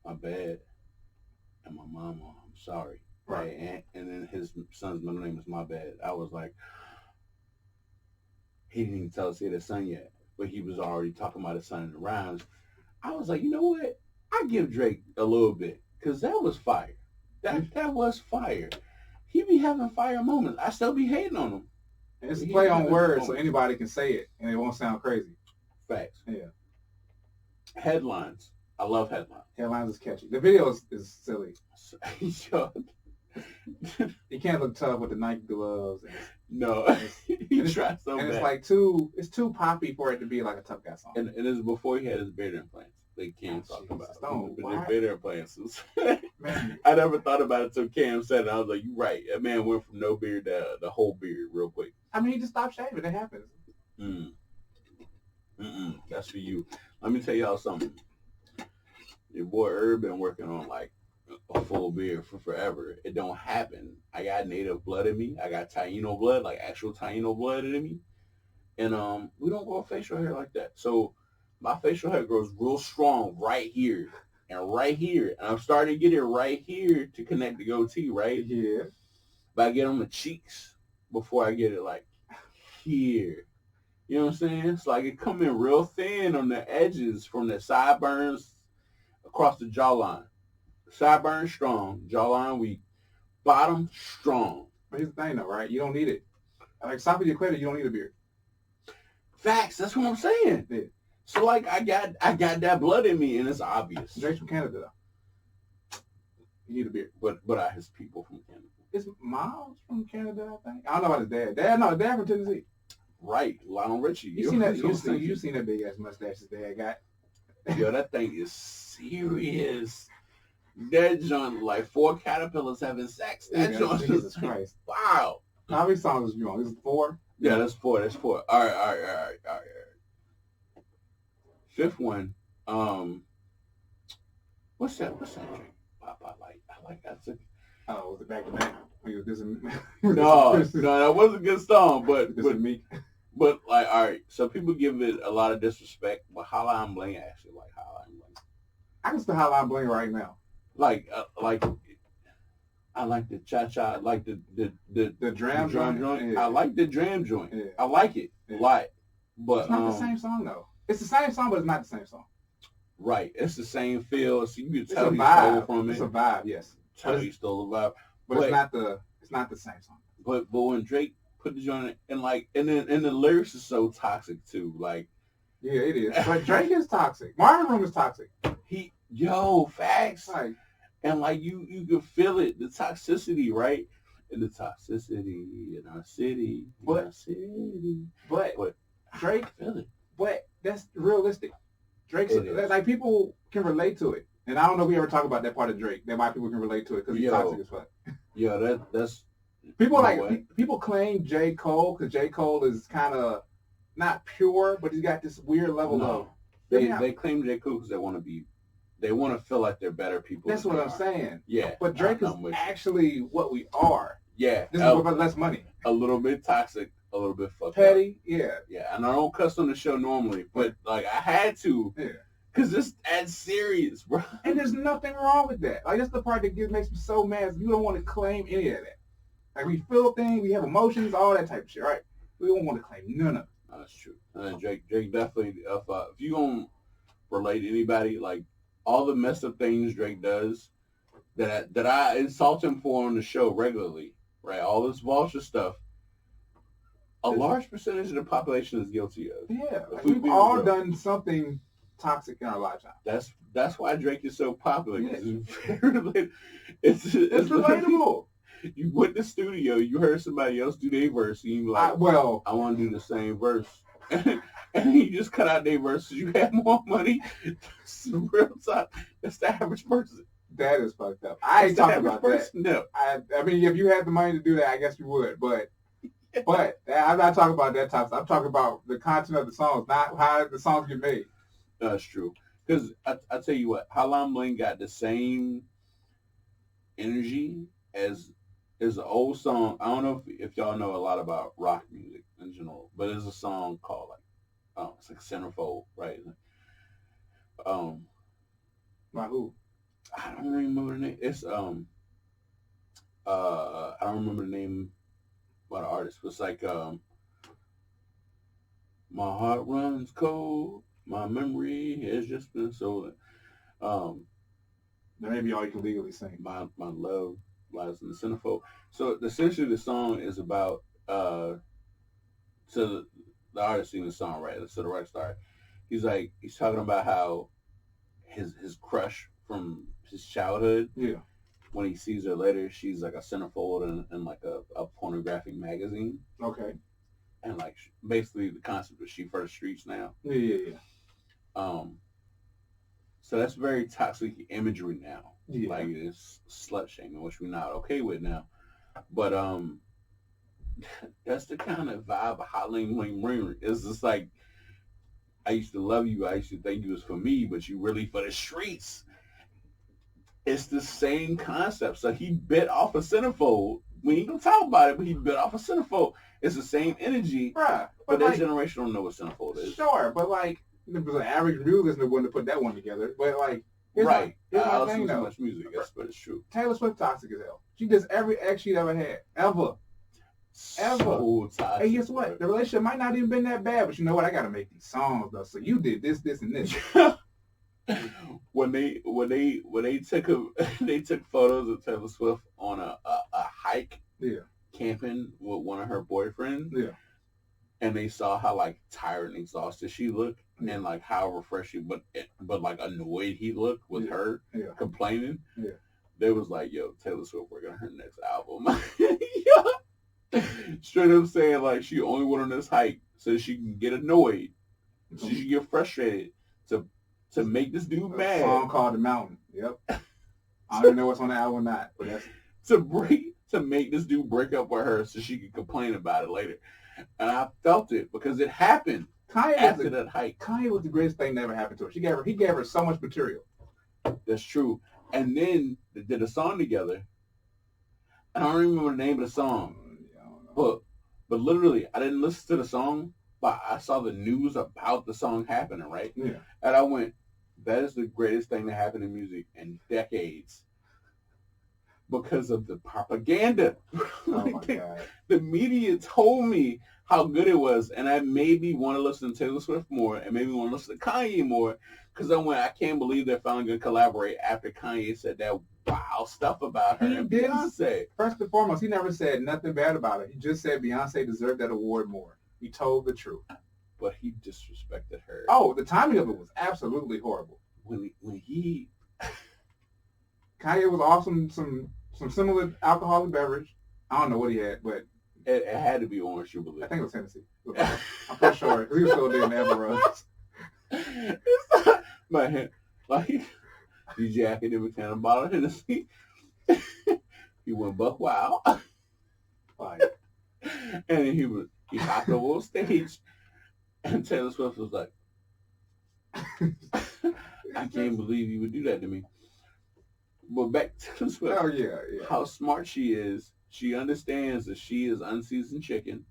Abed and my mama, I'm sorry. Right. And then his son's middle name is My Bad. I was like, he didn't even tell us he had a son yet, but he was already talking about his son in the rhymes. I was like, you know what? I give Drake a little bit because that was fire. That was fire. He be having fire moments. I still be hating on him. And it's a play on words, so anybody can say it, and it won't sound crazy. Facts. Yeah. Headlines. I love headlines. Headlines is catchy. The video is silly. Yo. He can't look tough with the Nike gloves. No, he tried so bad. And it's like too poppy for it to be like a tough guy song. And it's before he had his beard implants. They Cam talked about Stone. the beard implants. Man. I never thought about it until Cam said it. I was like, you're right. That man went from no beard to the whole beard real quick. I mean, he just stopped shaving. It happens. That's for you. Let me tell y'all something. Your boy Herb been working on like a full beard for forever. It don't happen. I got native blood in me. I got Taino blood, like actual Taino blood in me. And we don't grow facial hair like that. So my facial hair grows real strong right here and right here. And I'm starting to get it right here to connect the goatee, right? Yeah. But I get on the cheeks before I get it like here. You know what I'm saying? It's like it come in real thin on the edges from the sideburns across the jawline. Sideburns strong, jawline weak, bottom strong. But here's the thing though, right? You don't need it. Like Safi Equator, you don't need a beard. Facts, that's what I'm saying. Yeah. So like I got that blood in me and it's obvious. Drake's from Canada though. You need a beard. But I his people from Canada. Is Miles from Canada, I think? I don't know about his dad. Dad from Tennessee. Right, Lionel Richie. You seen that big ass mustache his dad got? Yo, that thing is serious. That joint like 4 caterpillars having sex. That joint Jesus Christ. Wow. How many songs is you on? This is 4? Yeah, that's 4. That's 4. All right. Fifth one. What's that drink? I like that. Oh, was it back to back? No, that was a good song, but me. But like, all right, so people give it a lot of disrespect, but Hotline Bling actually like Hotline Bling. I can still Hotline Bling right now. Like I like the cha-cha, like the dram joint. Yeah. I like the dram joint. Yeah. I like it a lot. But it's not the same song though. It's the same song, but it's not the same song. Right. It's the same feel. So you can tell he stole from it. It's a vibe, yes. Tell he stole the vibe. But it's not the same song. But when Drake put the joint in, and the lyrics are so toxic too. Like, yeah, it is. But Drake is toxic. Marvin Room is toxic. Facts. Like, and like you can feel it, the toxicity, right? And the toxicity in our city. But Drake feel it. But that's realistic. Drake's like people can relate to it. And I don't know if we ever talk about that part of Drake. That why people can relate to it because he's toxic as fuck. Yeah, that's people claim J. Cole because J. Cole is kind of not pure, but he's got this weird level of. They claim J. Cole because they want to feel like they're better people. That's what I'm saying. Yeah, but Drake is actually what we are. Yeah, this is about less money. A little bit toxic, a little bit fucked petty. Up. Yeah. And I don't cuss on the show normally, but like I had to. Yeah. Cause this that's serious, bro. And there's nothing wrong with that. Like that's the part that makes me so mad. You don't want to claim any of that. Like we feel things, we have emotions, all that type of shit, right? We don't want to claim none of it. That's true. Drake definitely. If you gonna relate to anybody, like all the messed up things Drake does, that I insult him for on the show regularly, right? All this vulture stuff. A large percentage of the population is guilty of. Yeah, like we've all done something toxic in our lifetime. That's why Drake is so popular. Yeah. It's relatable. You went to the studio, you heard somebody else do their verse, and you like, I want to do the same verse. And you just cut out their verses. You have more money. That's the real talk. That's the average person. That is fucked up. I ain't talking about that. No. I mean, if you had the money to do that, I guess you would. But I'm not talking about that type of stuff. I'm talking about the content of the songs, not how the songs get made. That's true. Because I tell you what, Hotline Bling got the same energy as the old song. I don't know if y'all know a lot about rock music in general, but there's a song called it's like Centerfold, right? By who? I don't remember the name. It's I don't remember the name of the artist. But it's like my heart runs cold My memory has just been stolen. Um, That may be all you can legally sing. my love lies in the centerfold. So essentially, the song is about so the artist singing the song, right? So the right start. He's talking about how his crush from his childhood. Yeah. When he sees her later, she's like a centerfold in like a pornographic magazine. Okay. And like basically the concept is she for the streets now. Yeah. So that's very toxic imagery now. Yeah. Like it's slut shaming, which we're not okay with now. But that's the kind of vibe of Hotline Bling. It's just like, I used to love you, I used to think you was for me, but you really for the streets. It's the same concept. So he bit off a centerfold. We ain't gonna talk about it, but he bit off a centerfold. It's the same energy. Right. But that like, generation don't know what centerfold is. Sure, but like the average music listener wouldn't have put that one together. But like, here's right. My I thing, listen to though. much music, yes, but it's true. Taylor Swift toxic as hell. She does every ex she'd ever had. Ever. So toxic. And guess what? The relationship might not even been that bad, but you know what? I gotta make these songs though. So you did this, and this. when they took they took photos of Taylor Swift on a hike, camping with one of her boyfriends, and they saw how like tired and exhausted she looked, and like how refreshing but like annoyed he looked with her complaining. They was like, yo, Taylor Swift working on her next album. Straight up saying like she only went on this hike so she can get annoyed, so she can get frustrated to make this dude mad. A song called The Mountain. Yep. I don't even know what's on the album or not, but that's to make this dude break up with her so she could complain about it later. And I felt it because it happened after that hike. Kanye was the greatest thing that ever happened to her. He gave her so much material. That's true. And then they did a song together. I don't remember the name of the song. But literally, I didn't listen to the song, but I saw the news about the song happening, right? Yeah. And I went, that is the greatest thing to happen in music in decades. Because of the propaganda. Oh my God. The media told me how good it was, and I made me want to listen to Taylor Swift more, and maybe want to listen to Kanye more, because I went, I can't believe they're finally going to collaborate after Kanye said that wow stuff about her. And Beyonce. First and foremost, he never said nothing bad about it. He just said Beyonce deserved that award more. He told the truth. But he disrespected her. Oh, the timing of it was absolutely horrible. When he Kanye was off some similar alcoholic beverage. I don't know what he had, but it had to be Orange Jubilee. I think it was Hennessy. I'm pretty sure because he was still doing the Everose. My hand, like DJ Academic had a bottle of Hennessy. He went buck wild. Like, and then he hopped over on stage, and Taylor Swift was like, I can't believe you would do that to me. But back to Taylor Swift. oh yeah. How smart she is. She understands that she is unseasoned chicken.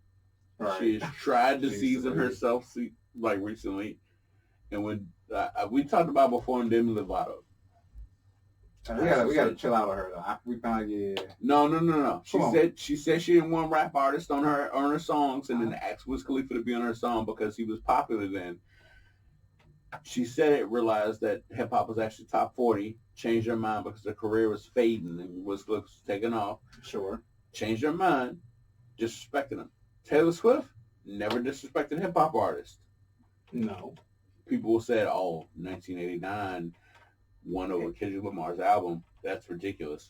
Right. She has tried to season herself like recently. And when we talked about before in Demi Lovato. We gotta chill out with her though. We found No. She said she didn't want rap artists on her songs, and then asked Wiz Khalifa to be on her song because he was popular then. She said it, realized that hip hop was actually top 40, changed her mind because her career was fading and Wiz Khalifa was taking off. Sure. Changed her mind, disrespecting them. Taylor Swift never disrespected hip hop artists. No. People said, 1989 won over Kendrick Lamar's album. That's ridiculous.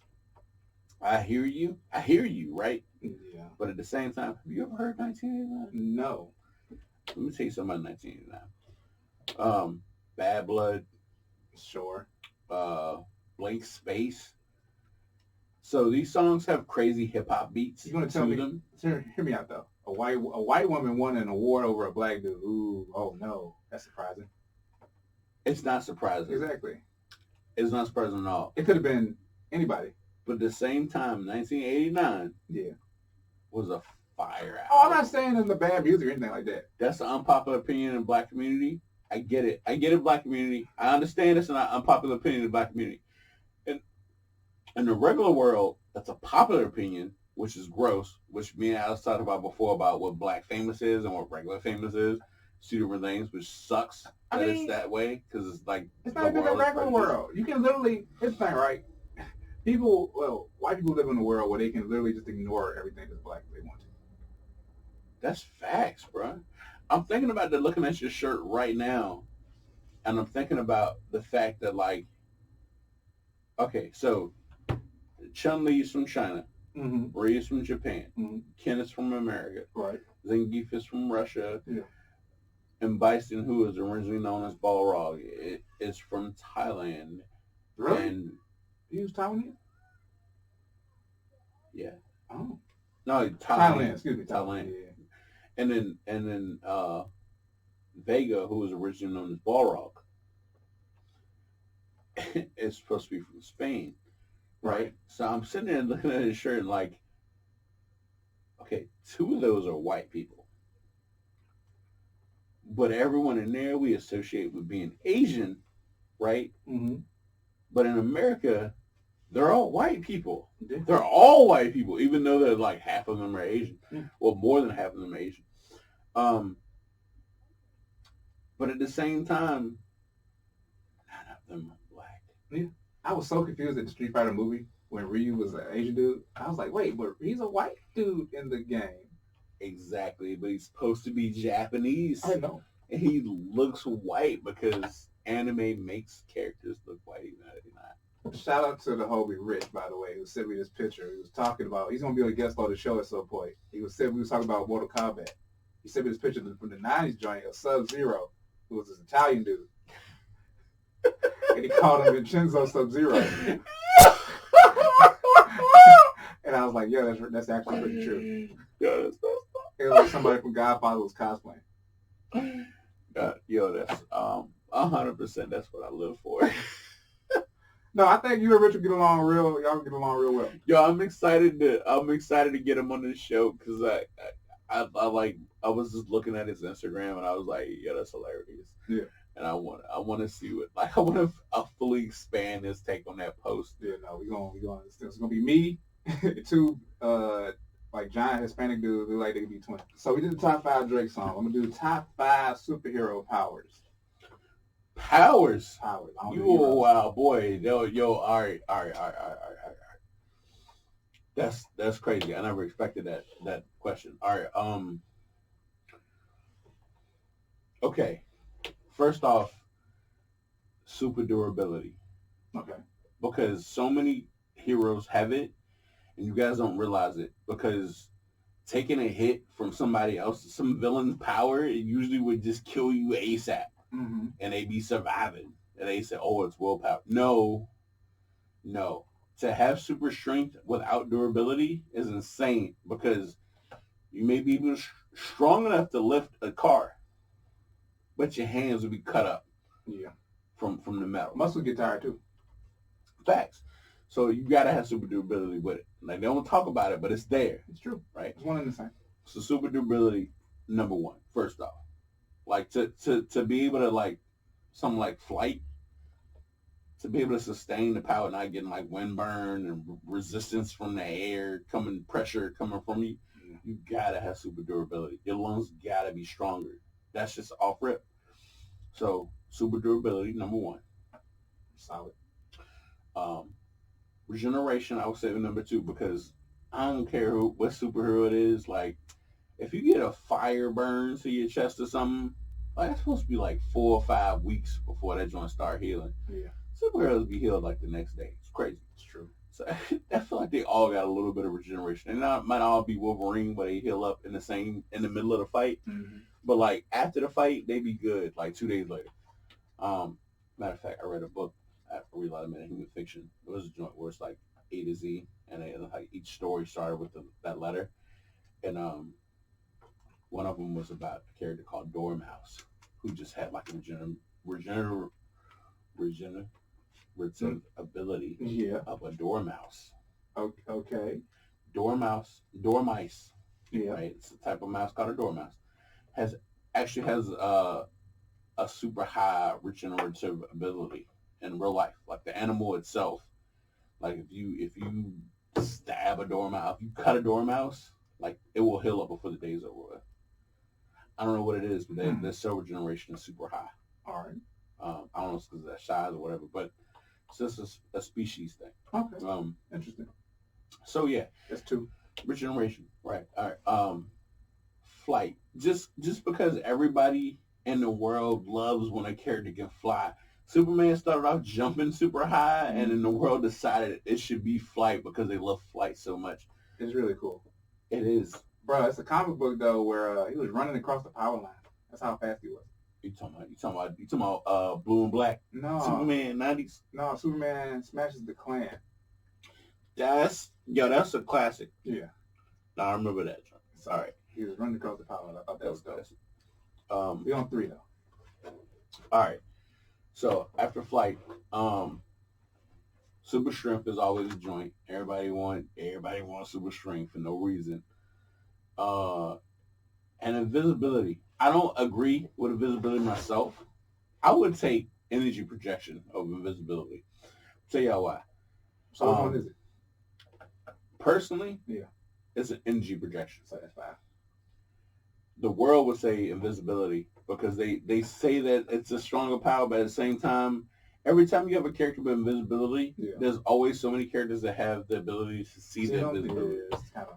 I hear you, right? Yeah. But at the same time, have you ever heard 1989? No. Let me tell you something about 1989. Bad Blood. Sure. Blank Space. So these songs have crazy hip hop beats. You want to tell me? Them. Hear me out though. A white woman won an award over a black dude. Ooh, oh no, that's surprising. It's not surprising. Exactly. It's not surprising at all. It could have been anybody. But at the same time, 1989 was a fire album. Oh, I'm not saying it's a bad music or anything like that. That's an unpopular opinion in the black community. I get it. Black community. I understand it's an unpopular opinion in the black community. And in the regular world, that's a popular opinion, which is gross, which me and I was talking about before about what black famous is and what regular famous is. super things, which sucks that it's that way because it's like it's not even the regular world. You can literally, it's thing, right? White people live in a world where they can literally just ignore everything that's black if they want to. That's facts, bro. I'm thinking about looking at your shirt right now, and I'm thinking about the fact that, like, okay, so Chun-Li's from China, Rei is from Japan, Ken is from America, right? Zangief is from Russia, yeah. And Bison, who is originally known as Balrog, is from Thailand. Really? And he was Taiwanese? Yeah. Oh. No, Thailand. Excuse me, Thailand. Yeah. And then Vega, who was originally known as Balrog, is supposed to be from Spain, right? So I'm sitting there looking at his shirt and like, okay, 2 of those are white people. But everyone in there we associate with being Asian, right? Mm-hmm. But in America, they're all white people. Yeah. They're all white people, even though they're like half of them are Asian. Yeah. Well, more than half of them are Asian. But at the same time, none of them are black. Yeah. I was so confused at the Street Fighter movie when Ryu was an Asian dude. I was like, wait, but he's a white dude in the game. Exactly, but he's supposed to be Japanese. I know. And he looks white because anime makes characters look white even though they're not. Shout out to the homie Rich, by the way, who sent me this picture. He was talking about, he's going to be on a guest on the show at some point. We was talking about Mortal Kombat. He sent me this picture from the 90s joint of Sub-Zero, who was this Italian dude. And he called him Vincenzo Sub-Zero. And I was like, yeah, that's actually pretty true. Yeah, that's it was like somebody from Godfather was cosplaying. That's 100%. That's what I live for. No, I think you and Rich will get along real. Y'all get along real well. Yo, I'm excited to get him on this show because I was just looking at his Instagram and I was like, yeah, that's hilarious. Yeah. And I want to see what I want to fully expand his take on that post. Yeah, no, we going. It's gonna be me, 2 like giant Hispanic dudes who like they could be twins. So we did the top 5 Drake songs. I'm gonna do top 5 superhero powers. Powers. You a wild boy. Yo, all right. That's crazy. I never expected that question. All right. Okay. First off, super durability. Okay. Because so many heroes have it, and you guys don't realize it. Because taking a hit from somebody else, some villain's power, it usually would just kill you ASAP. Mm-hmm. And they be surviving. And they say, oh, it's willpower. No. To have super strength without durability is insane because you may be even strong enough to lift a car, but your hands will be cut up. Yeah. From the metal. Muscles get tired too. Facts. So you gotta have super durability with it. Like they don't talk about it, but it's there. It's true. Right? It's one and the same. So super durability, number 1, first off. Like to be able to like something like flight, to be able to sustain the power, not getting like wind burn and resistance from the air, pressure coming from you, you gotta have super durability. Your lungs gotta be stronger. That's just off rip. So super durability, number 1. Solid. Regeneration, I would say number 2 because I don't care what superhero it is. Like if you get a fire burn to your chest or something, like it's supposed to be like 4 or 5 weeks before that joint start healing. Yeah. Superheroes be healed like the next day. It's crazy. It's true. So I feel like they all got a little bit of regeneration. And might all be Wolverine, but they heal up in the middle of the fight. Mm-hmm. But like after the fight, they be good like 2 days later. Matter of fact, I read a book. I read a lot of human fiction. It was a joint where it's like A to Z, and like each story started with that letter. And one of them was about a character called Dormouse, who just had like a regenerative ability of a dormouse. Okay. Dormice. Yeah. Right. It's a type of mouse called a dormouse. Has a super high regenerative ability in real life. Like the animal itself. Like if you stab a dormouse, if you cut a dormouse, like it will heal up before the day's over with. I don't know what it is, but their silver generation is super high. All right. I don't know if it's because of that size or whatever, but it's just a species thing. Okay. Interesting. So yeah, that's 2. Regeneration, right? All right. Flight. Just because everybody in the world loves when a character can fly. Superman started off jumping super high, and then the world decided it should be flight because they love flight so much. It's really cool. It is. Bro, it's a comic book though where he was running across the power line. That's how fast he was. You talking about Blue and Black? No. Superman 90s? No, Superman smashes the Klan. That's a classic. Yeah. No, I remember that. Sorry. He was running across the power line. I thought that was dope. We on 3 though. All right. So after flight, super strength is always a joint. Everybody wants super strength for no reason. And invisibility. I don't agree with invisibility myself. I would take energy projection over invisibility. Tell y'all why. So which one is it? Personally, yeah, it's an energy projection. So that's 5. The world would say invisibility because they say that it's a stronger power, but at the same time, every time you have a character with invisibility, there's always so many characters that have the ability to see that invisibility.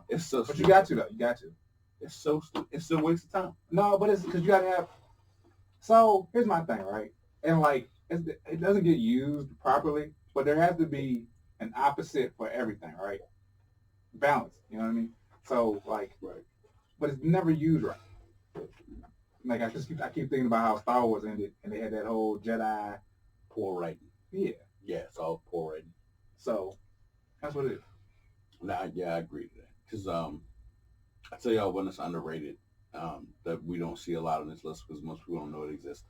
It's so but stupid. You got to though. You got to. It's so stupid. It's still a waste of time. No, but it's because you got to have. So here's my thing, right? And like it doesn't get used properly, but there has to be an opposite for everything, right? Balance. You know what I mean? So like, right. But it's never used right. Like I keep thinking about how Star Wars ended, and they had that whole Jedi poor writing. Yeah, it's all poor writing. So that's what it is. Nah, yeah, I agree to that. Because I tell y'all when it's underrated, that we don't see a lot on this list because most people don't know it exists.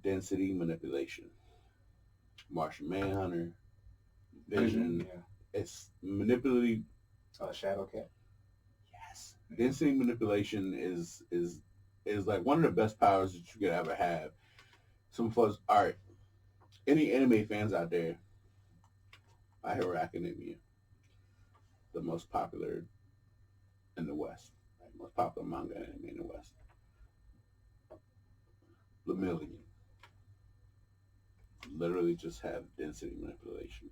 Density manipulation. Martian Manhunter, Vision. Yeah. It's manipulative. Shadow Cat. Yes. Density manipulation is like one of the best powers that you could ever have. Some folks, all right, any anime fans out there, My Hero Academia, the most popular in the West, right? Most popular manga anime in the West. Lemillion. Literally just have density manipulation.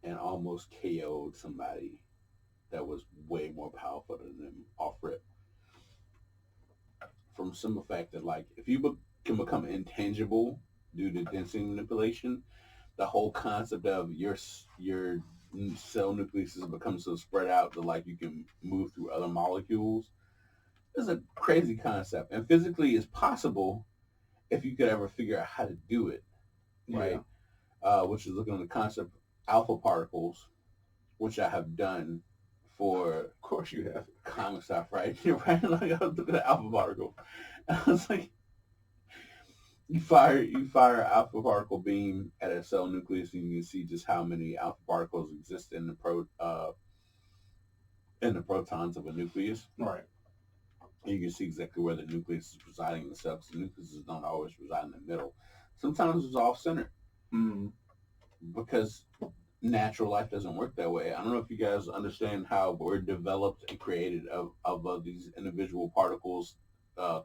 And almost KO'd somebody that was way more powerful than them off rip. From simple fact that, like, if you can become intangible due to density manipulation, the whole concept of your cell nucleuses become so spread out that, like, you can move through other molecules is a crazy concept. And physically it's possible if you could ever figure out how to do it, right? Yeah. Which is looking at the concept of alpha particles, which I have done for, of course you have, comic stuff, right? Right? Like I was looking at alpha particle. I was like, you fire an alpha particle beam at a cell nucleus, and you can see just how many alpha particles exist in the protons of a nucleus. Right. And you can see exactly where the nucleus is residing in the cell, because the nucleus is not always reside in the middle. Sometimes it's off center. Mm-hmm. Because natural life doesn't work that way. I don't know if you guys understand how we're developed and created of these individual particles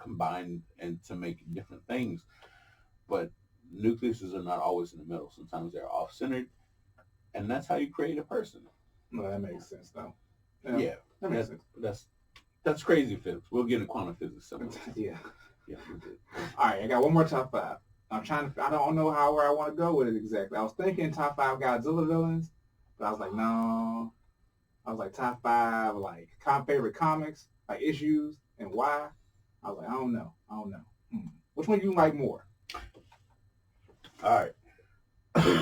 combined and to make different things. But nucleuses are not always in the middle. Sometimes they're off-centered, and that's how you create a person. Well, that makes sense, though. Yeah, that makes sense. That's crazy physics. We'll get into quantum physics sometime. Yeah, we did. All right, I got one more top 5. I don't know where I want to go with it exactly. I was thinking top 5 Godzilla villains, but I was like, no. I was like top 5 like favorite comics, like issues, and why. I was like, I don't know. Which one do you like more? All right.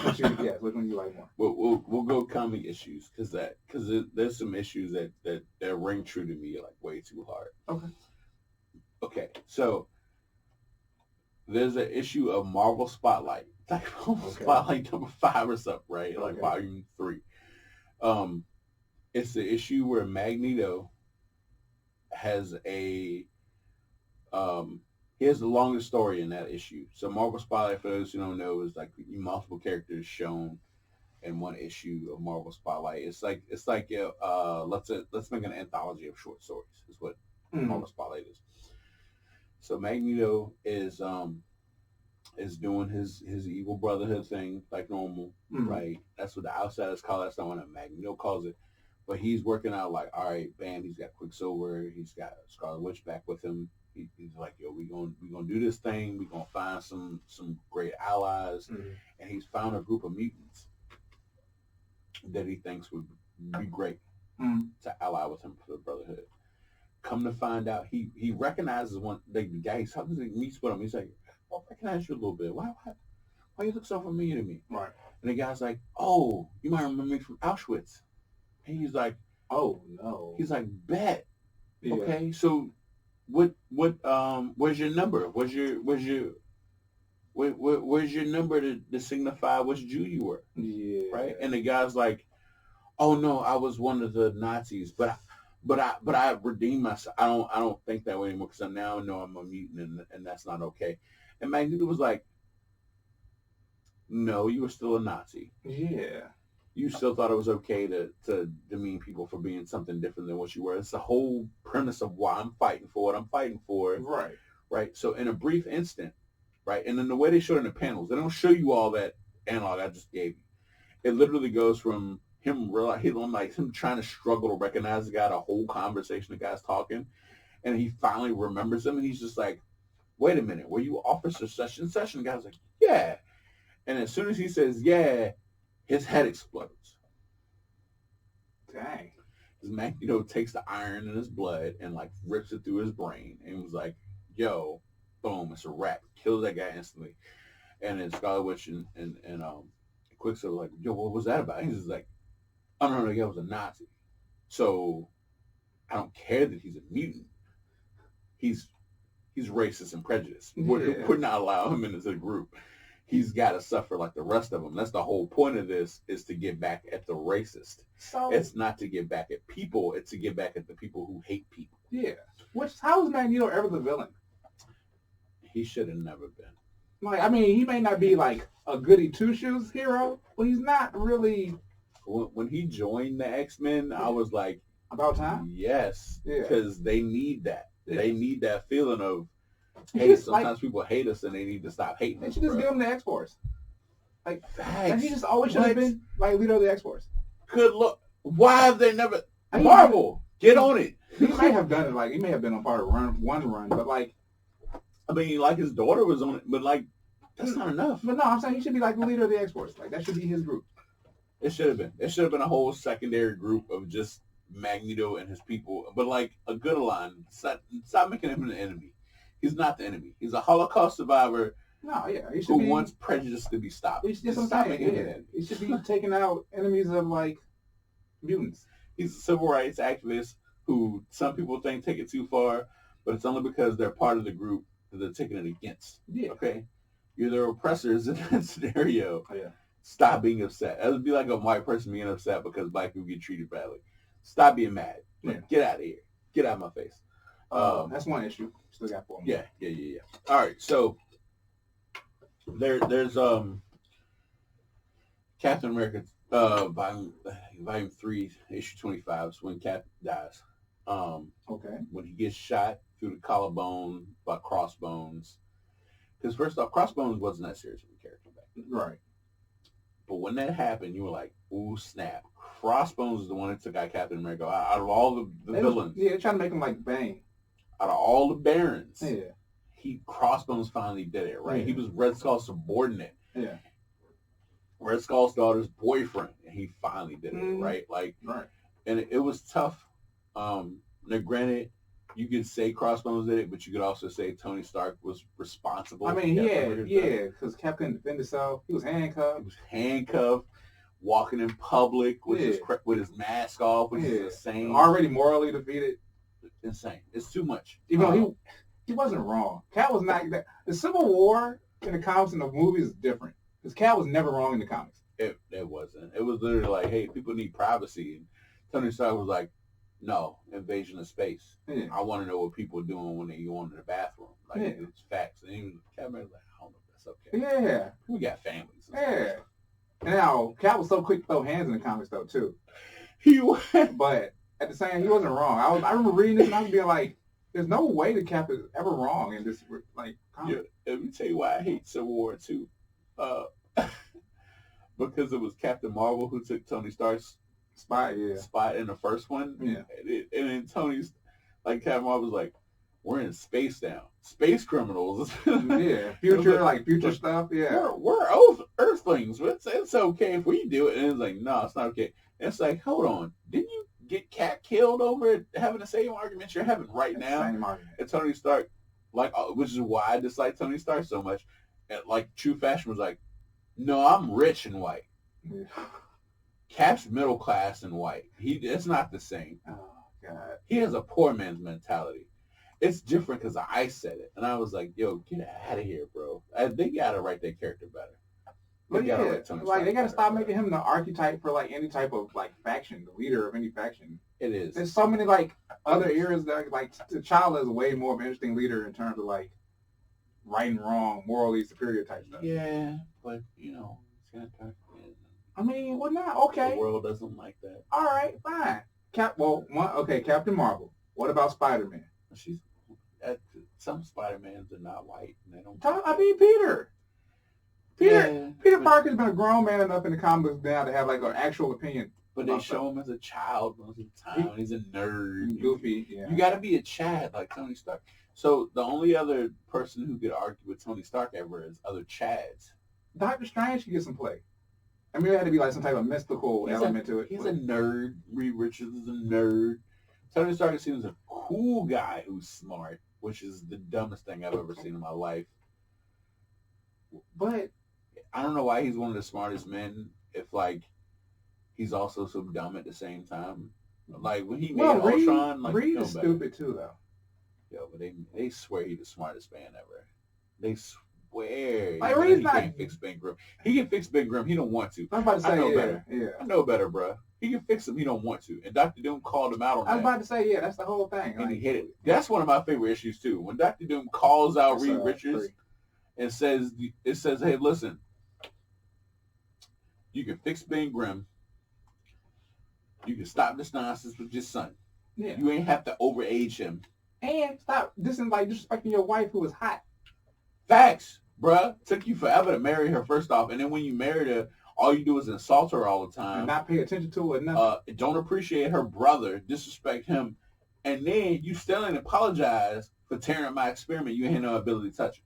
Which one do you like more? We'll go comic issues because there's some issues that ring true to me like way too hard. Okay. So there's an issue of Marvel Spotlight, like Spotlight number 5 or something, right? Like volume 3. It's the issue where Magneto has he has the longest story in that issue. So Marvel Spotlight, for those who don't know, is like multiple characters shown in one issue of Marvel Spotlight. It's like let's make an anthology of short stories. Is what Marvel Spotlight is. So Magneto is doing his evil brotherhood thing like normal, right? That's what the outsiders call it. That's not what Magneto calls it. But he's working out like, all right, bam, he's got Quicksilver, he's got Scarlet Witch back with him. He's like, yo, we gonna do this thing. We gonna find some great allies, and he's found a group of mutants that he thinks would be great to ally with him for the Brotherhood. Come to find out, he recognizes the guy he's talking to. He meets with him. He's like, I recognize you a little bit. Why you look so familiar to me? Right. And the guy's like, oh, you might remember me from Auschwitz. And he's like, oh no. He's like, bet. Yeah. Okay, so where's your number? Where's your number to signify which Jew you were? Yeah. Right? And the guy's like, oh no, I was one of the Nazis, but I redeemed myself. I don't think that way anymore because I now know I'm a mutant and that's not okay. And Magneto was like, no, you were still a Nazi. Yeah. You still thought it was okay to demean people for being something different than what you were. It's the whole premise of why I'm fighting for what I'm fighting for. Right. Right. So in a brief instant, right, and then the way they show it in the panels, they don't show you all that analog I just gave you. It literally goes from him trying to struggle to recognize the guy, the whole conversation the guy's talking, and he finally remembers him, and he's just like, wait a minute, were you Officer such and such? And the guy's like, yeah. And as soon as he says, yeah, his head explodes. Dang. Magneto takes the iron in his blood and like rips it through his brain and was like, yo, boom, it's a wrap. Kills that guy instantly. And then Scarlet Witch and Quicksilver like, yo, what was that about? He's just like, oh no, the guy was a Nazi. So I don't care that he's a mutant. He's racist and prejudiced. Yeah. We're not allowing him into the group. He's got to suffer like the rest of them. That's the whole point of this, is to get back at the racist. So it's not to get back at people. It's to get back at the people who hate people. Yeah. How was Magneto ever the villain? He should have never been. Like, I mean, he may not be like a goody two-shoes hero, but he's not really. When he joined the X-Men, I was like, about time? Yes, Yeah. because they need that. Yeah. They need that feeling of, hey, sometimes like, people hate us and they need to stop hating they us. should just give him the X-Force. Like, Facts. he just always should have been like leader of the X-Force. Good look. Why have they never? Marvel, get on it. He may have done it. Like, he may have been a part of one run, but like, I mean, like his daughter was on it, but like, that's not enough. But no, I'm saying he should be like the leader of the X-Force. Like, that should be his group. It should have been. It should have been a whole secondary group of just Magneto and his people, but like a good line. Stop making him an enemy. He's not the enemy. He's a Holocaust survivor. No, yeah, he should who be, wants prejudice to be stopped. Just stop making him an enemy. He should be taking out enemies of like mutants. He's a civil rights activist who some people think take it too far, but it's only because they're part of the group that they're taking it against. Yeah. Okay? You're the oppressors in that scenario. Oh, yeah. Stop being upset. That would be like a white person being upset because black people get treated badly. Stop being mad. Yeah. Get out of here. Get out of my face. That's one issue. Still got 4 more. Yeah. All right, so there's Captain America volume 3, issue 25. It's when Cap dies. Okay. When he gets shot through the collarbone by Crossbones. Because first off, Crossbones wasn't that serious of a character back then. Right. But when that happened, you were like, ooh, snap. Crossbones is the one that took out Captain America. Out of all the villains. They're trying to make him like Bane. Out of all the Barons. Yeah. Crossbones finally did it, right? Yeah. He was Red Skull's subordinate. Yeah. Red Skull's daughter's boyfriend. And he finally did it, right? Like, right. And it was tough. Now, granted, you could say Crossbones did it, but you could also say Tony Stark was responsible. I mean, because Cap couldn't defend himself. He was handcuffed. Walking in public with his mask off, which is insane. Already morally defeated. Insane. It's too much. Even though he wasn't wrong. Cap was not. The Civil War in the comics and the movies is different. Because Cap was never wrong in the comics. It wasn't. It was literally like, hey, people need privacy. And Tony Stark was like, no, invasion of space. Yeah. I want to know what people are doing when they go into the bathroom. Like, it's facts. And even Captain was like, I don't know if that's okay. Yeah. We got families. Yeah. And now, Cap was so quick to throw hands in the comics, though, too. He was. But at the same time, he wasn't wrong. I remember reading this and I was being like, there's no way that Cap is ever wrong in this, like, comic. Yeah, let me tell you why I hate Civil War 2. Because it was Captain Marvel who took Tony Stark's spot in the first one. Yeah. And then Tony's, like, Captain Marvel was like, we're in space now. Space criminals. Yeah. Future stuff. Yeah. We're Earthlings. It's okay if we do it. And it's like, no, it's not okay. And it's like, hold on. Didn't you get Cap killed over it, having the same argument you're having right now? Same argument. And Tony Stark, like, which is why I dislike Tony Stark so much. And, like, true fashion was like, no, I'm rich and white. Yeah. Cap's middle class and white. It's not the same. Oh, God. He has a poor man's mentality. It's different because I said it. And I was like, yo, get out of here, bro. They got to write their character better. They got to stop making him the archetype for, like, any type of, like, faction, the leader of any faction. It is. There's so many, like, other eras that, like, T'Challa is way more of an interesting leader in terms of, like, right and wrong, morally superior type stuff. Yeah, but, you know, it's going to turn. I mean, well, not okay. The world doesn't like that. All right, fine. Captain Marvel. What about Spider-Man? Some Spider-Mans are not white. And they don't. Peter. Yeah, Peter Parker's been a grown man enough in the comics now to have like an actual opinion. But they show him as a child most of the time. He's a nerd. Goofy. Yeah. You got to be a Chad like Tony Stark. So the only other person who could argue with Tony Stark ever is other Chads. Doctor Strange could get some play. I mean, there had to be like some type of mystical element to it. He's a nerd. Reed Richards is a nerd. Tony Stark seems a cool guy who's smart, which is the dumbest thing I've ever seen in my life. But I don't know why he's one of the smartest men if, like, he's also so dumb at the same time. Like, when he made Ultron, like, Reed is stupid too, though. Yo, but they swear he's the smartest man ever. They swear. Like, Reed's not... can't fix Ben Grimm. He can fix Ben Grimm. He don't want to. I'm about to say, I know better. Yeah. I know better, bro. He can fix him. He don't want to. And Dr. Doom called him out on that. I was about to say, yeah, that's the whole thing. And he hit it. That's one of my favorite issues, too. When Dr. Doom calls out Reed Richards and says, hey, listen, you can fix Ben Grimm. You can stop this nonsense with your son. Yeah. You ain't have to overage him. And stop disrespecting your wife who was hot. Facts, bruh. Took you forever to marry her, first off. And then when you married her, all you do is insult her all the time. And not pay attention to her, nothing. Don't appreciate her brother, disrespect him. And then you still ain't apologize for tearing my experiment. You ain't had no ability to touch it.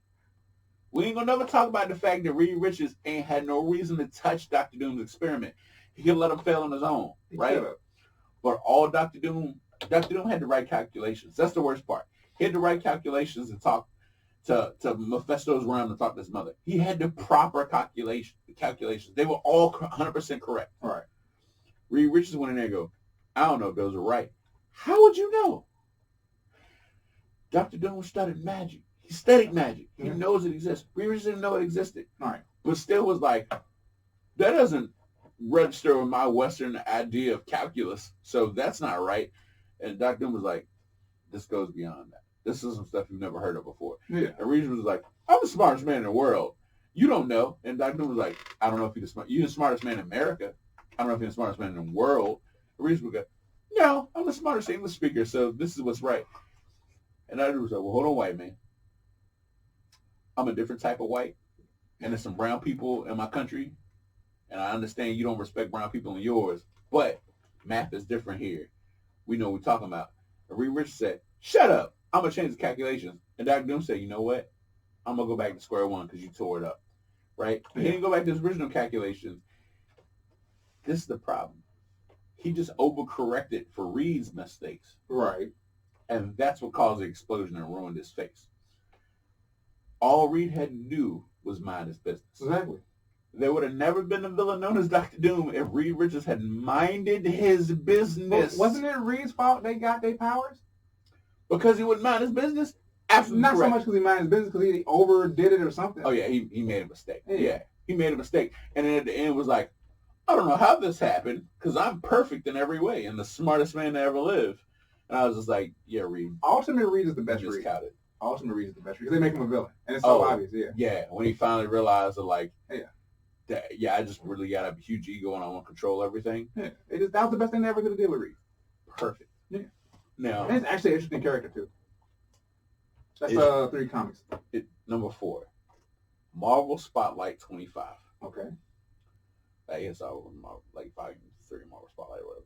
We ain't gonna never talk about the fact that Reed Richards ain't had no reason to touch Dr. Doom's experiment. He could let him fail on his own, right? But all Dr. Doom had the right calculations. That's the worst part. He had the right calculations to talk to Mephisto's realm and talk to his mother. He had the proper calculations. They were all 100% correct. All right. Reed Richards went in there and go, I don't know if those are right. How would you know? Dr. Doom studied magic. He studied magic. He knows it exists. Reed Richards didn't know it existed. All right. But still was like, that doesn't register with my Western idea of calculus. So that's not right. And Dr. Doom was like, this goes beyond that. This is some stuff you've never heard of before. Yeah. And Reed was like, I'm the smartest man in the world. You don't know. And Dr. Doom was like, I don't know if you're the smartest man in America. I don't know if you're the smartest man in the world. And Reed was like, no, I'm the smartest English speaker, so this is what's right. And Dr. Doom was like, well, hold on, white man. I'm a different type of white. And there's some brown people in my country. And I understand you don't respect brown people in yours. But math is different here. We know what we're talking about. And Reed Richards said, shut up. I'm going to change the calculations. And Dr. Doom said, you know what? I'm going to go back to square one because you tore it up. Right? He didn't go back to his original calculations. This is the problem. He just overcorrected for Reed's mistakes. Right. And that's what caused the explosion and ruined his face. All Reed had to do was mind his business. Exactly. There would have never been a villain known as Dr. Doom if Reed Richards had minded his business. But wasn't it Reed's fault they got their powers? Because he wouldn't mind his business? Absolutely Not correct. so much because he minded his business, because he overdid it or something. Oh, yeah, he made a mistake. Yeah, he made a mistake. And then at the end was like, I don't know how this happened, because I'm perfect in every way and the smartest man to ever live. And I was just like, yeah, Reed. Ultimate Reed is the best Reed. Ultimate Reed is the best Reed. Because they make him a villain. And it's so obvious, yeah. Yeah, when he finally realized that, like, I just really got a huge ego and I want to control everything. Yeah, that was the best thing they ever could have did with Reed. Perfect. Yeah. Now, and it's actually an interesting character too. That's 3 comics. Number 4, Marvel Spotlight 25. Okay. I guess I was like Volume 3 Marvel Spotlight or whatever.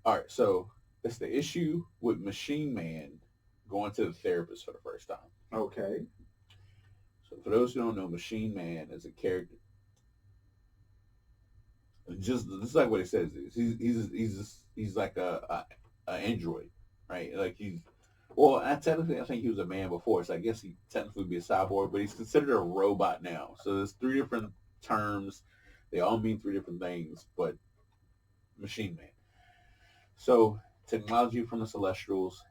All right, so it's the issue with Machine Man going to the therapist for the first time. Okay. So for those who don't know, Machine Man is a character. Just like what it says, he's like a android, right? Like technically I think he was a man before, so I guess he technically would be a cyborg, but he's considered a robot now. So there's 3 different terms. They all mean 3 different things, but Machine Man. So technology from the Celestials,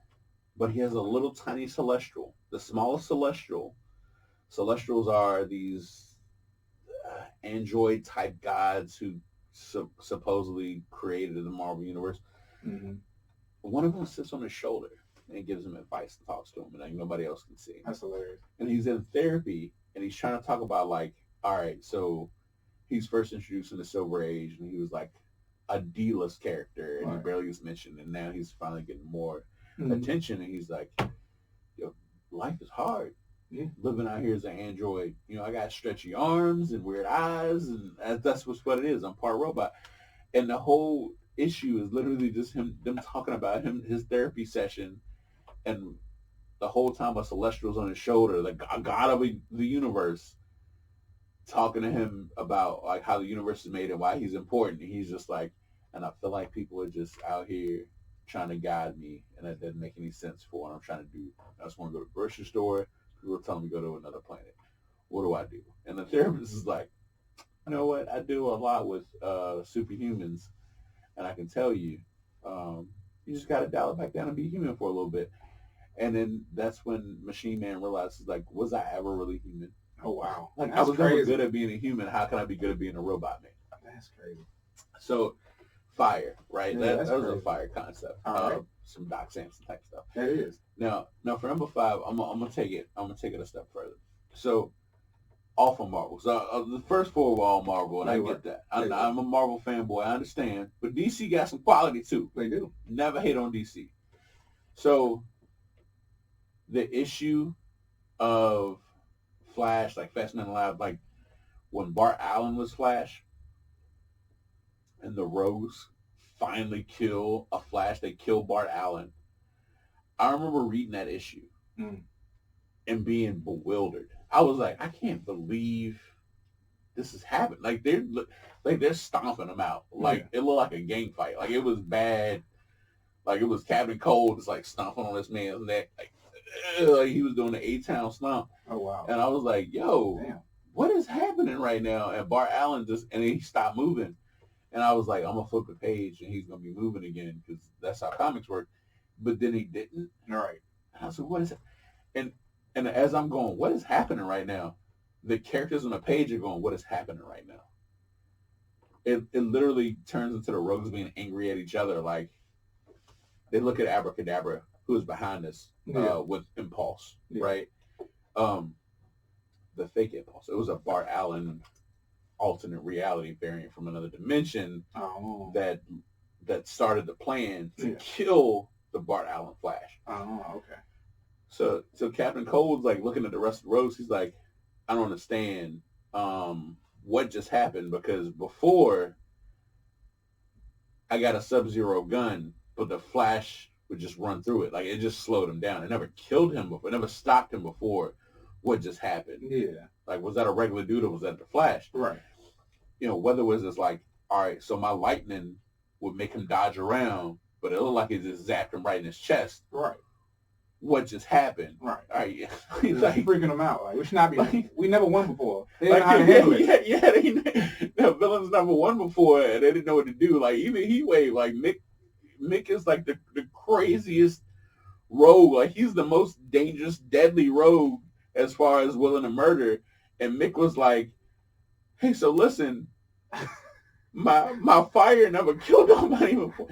but he has a little tiny Celestial, the smallest Celestial. Celestials are these android type gods who supposedly created the Marvel Universe. Mm-hmm. One of them sits on his shoulder and gives him advice and talks to him, and like nobody else can see. That's hilarious. And he's in therapy, and he's trying to talk about like, all right, so he's first introduced in the Silver Age, and he was like a D-list character, and he barely was mentioned, and now he's finally getting more attention, and he's like, yo, life is hard. Yeah. Living out here as an android, I got stretchy arms and weird eyes, and that's what it is. I'm part robot, and the whole issue is literally just them talking about his therapy session, and the whole time a Celestial's on his shoulder, the god of the universe, talking to him about like how the universe is made and why he's important. And he's just like, and I feel like people are just out here trying to guide me, and that doesn't make any sense for what I'm trying to do. I just want to go to the grocery store. People are telling me to go to another planet. What do I do? And the therapist is like, you know what? I do a lot with superhumans, and I can tell you, you just got to dial it back down and be human for a little bit. And then that's when Machine Man realizes, like, was I ever really human? Oh, wow. Like, I was never good at being a human. How can I be good at being a robot, man? That's crazy. So, fire, right? Yeah, that was a fire concept. Right. Some Doc Samson type stuff. That is. Now for number 5, I'm gonna take it a step further. So, all from Marvel. So the first 4 were all Marvel, and I get that. I'm a Marvel fanboy. I understand, but DC got some quality too. They do. Never hate on DC. So, the issue of Flash, like Fascinating Lab, like when Bart Allen was Flash, and the Rogues finally kill a Flash, they kill Bart Allen. I remember reading that issue and being bewildered. I was like, I can't believe this has happened. Like they're stomping him out. Like it looked like a gang fight. Like it was bad. Like it was Captain Cold just like stomping on this man's neck. Like he was doing the A-Town stomp. Oh wow. And I was like, yo, what is happening right now? And Bart Allen he stopped moving. And I was like, I'm going to flip the page and he's going to be moving again because that's how comics work. But then he didn't. All right. And I was like, what is it? And as I'm going, what is happening right now? The characters on the page are going, what is happening right now? It literally turns into the Rogues being angry at each other. Like, they look at Abracadabra, who is behind this with Impulse, right? The fake Impulse. It was a Bart Allen alternate reality variant from another dimension that started the plan to kill the Bart Allen Flash. Oh, okay. So Captain Cold's like looking at the rest of the Rogues. He's like, I don't understand what just happened, because before I got a Sub-Zero gun, but the Flash would just run through it. Like it just slowed him down. It never killed him before. It never stopped him before. What just happened? Yeah. Like, was that a regular dude or was that the Flash? Right. Whether it was just like, all right, so my lightning would make him dodge around, but it looked like it just zapped him right in his chest. Right. What just happened? Right. All right. He's like freaking him out. Like, we should not be. Like, we never won before. They didn't know how to handle it. The villains never won before, and they didn't know what to do. Like even Heatwave, like Mick is like the craziest rogue. Like he's the most dangerous, deadly rogue as far as willing to murder. And Mick was like, hey, so listen, my fire never killed nobody before.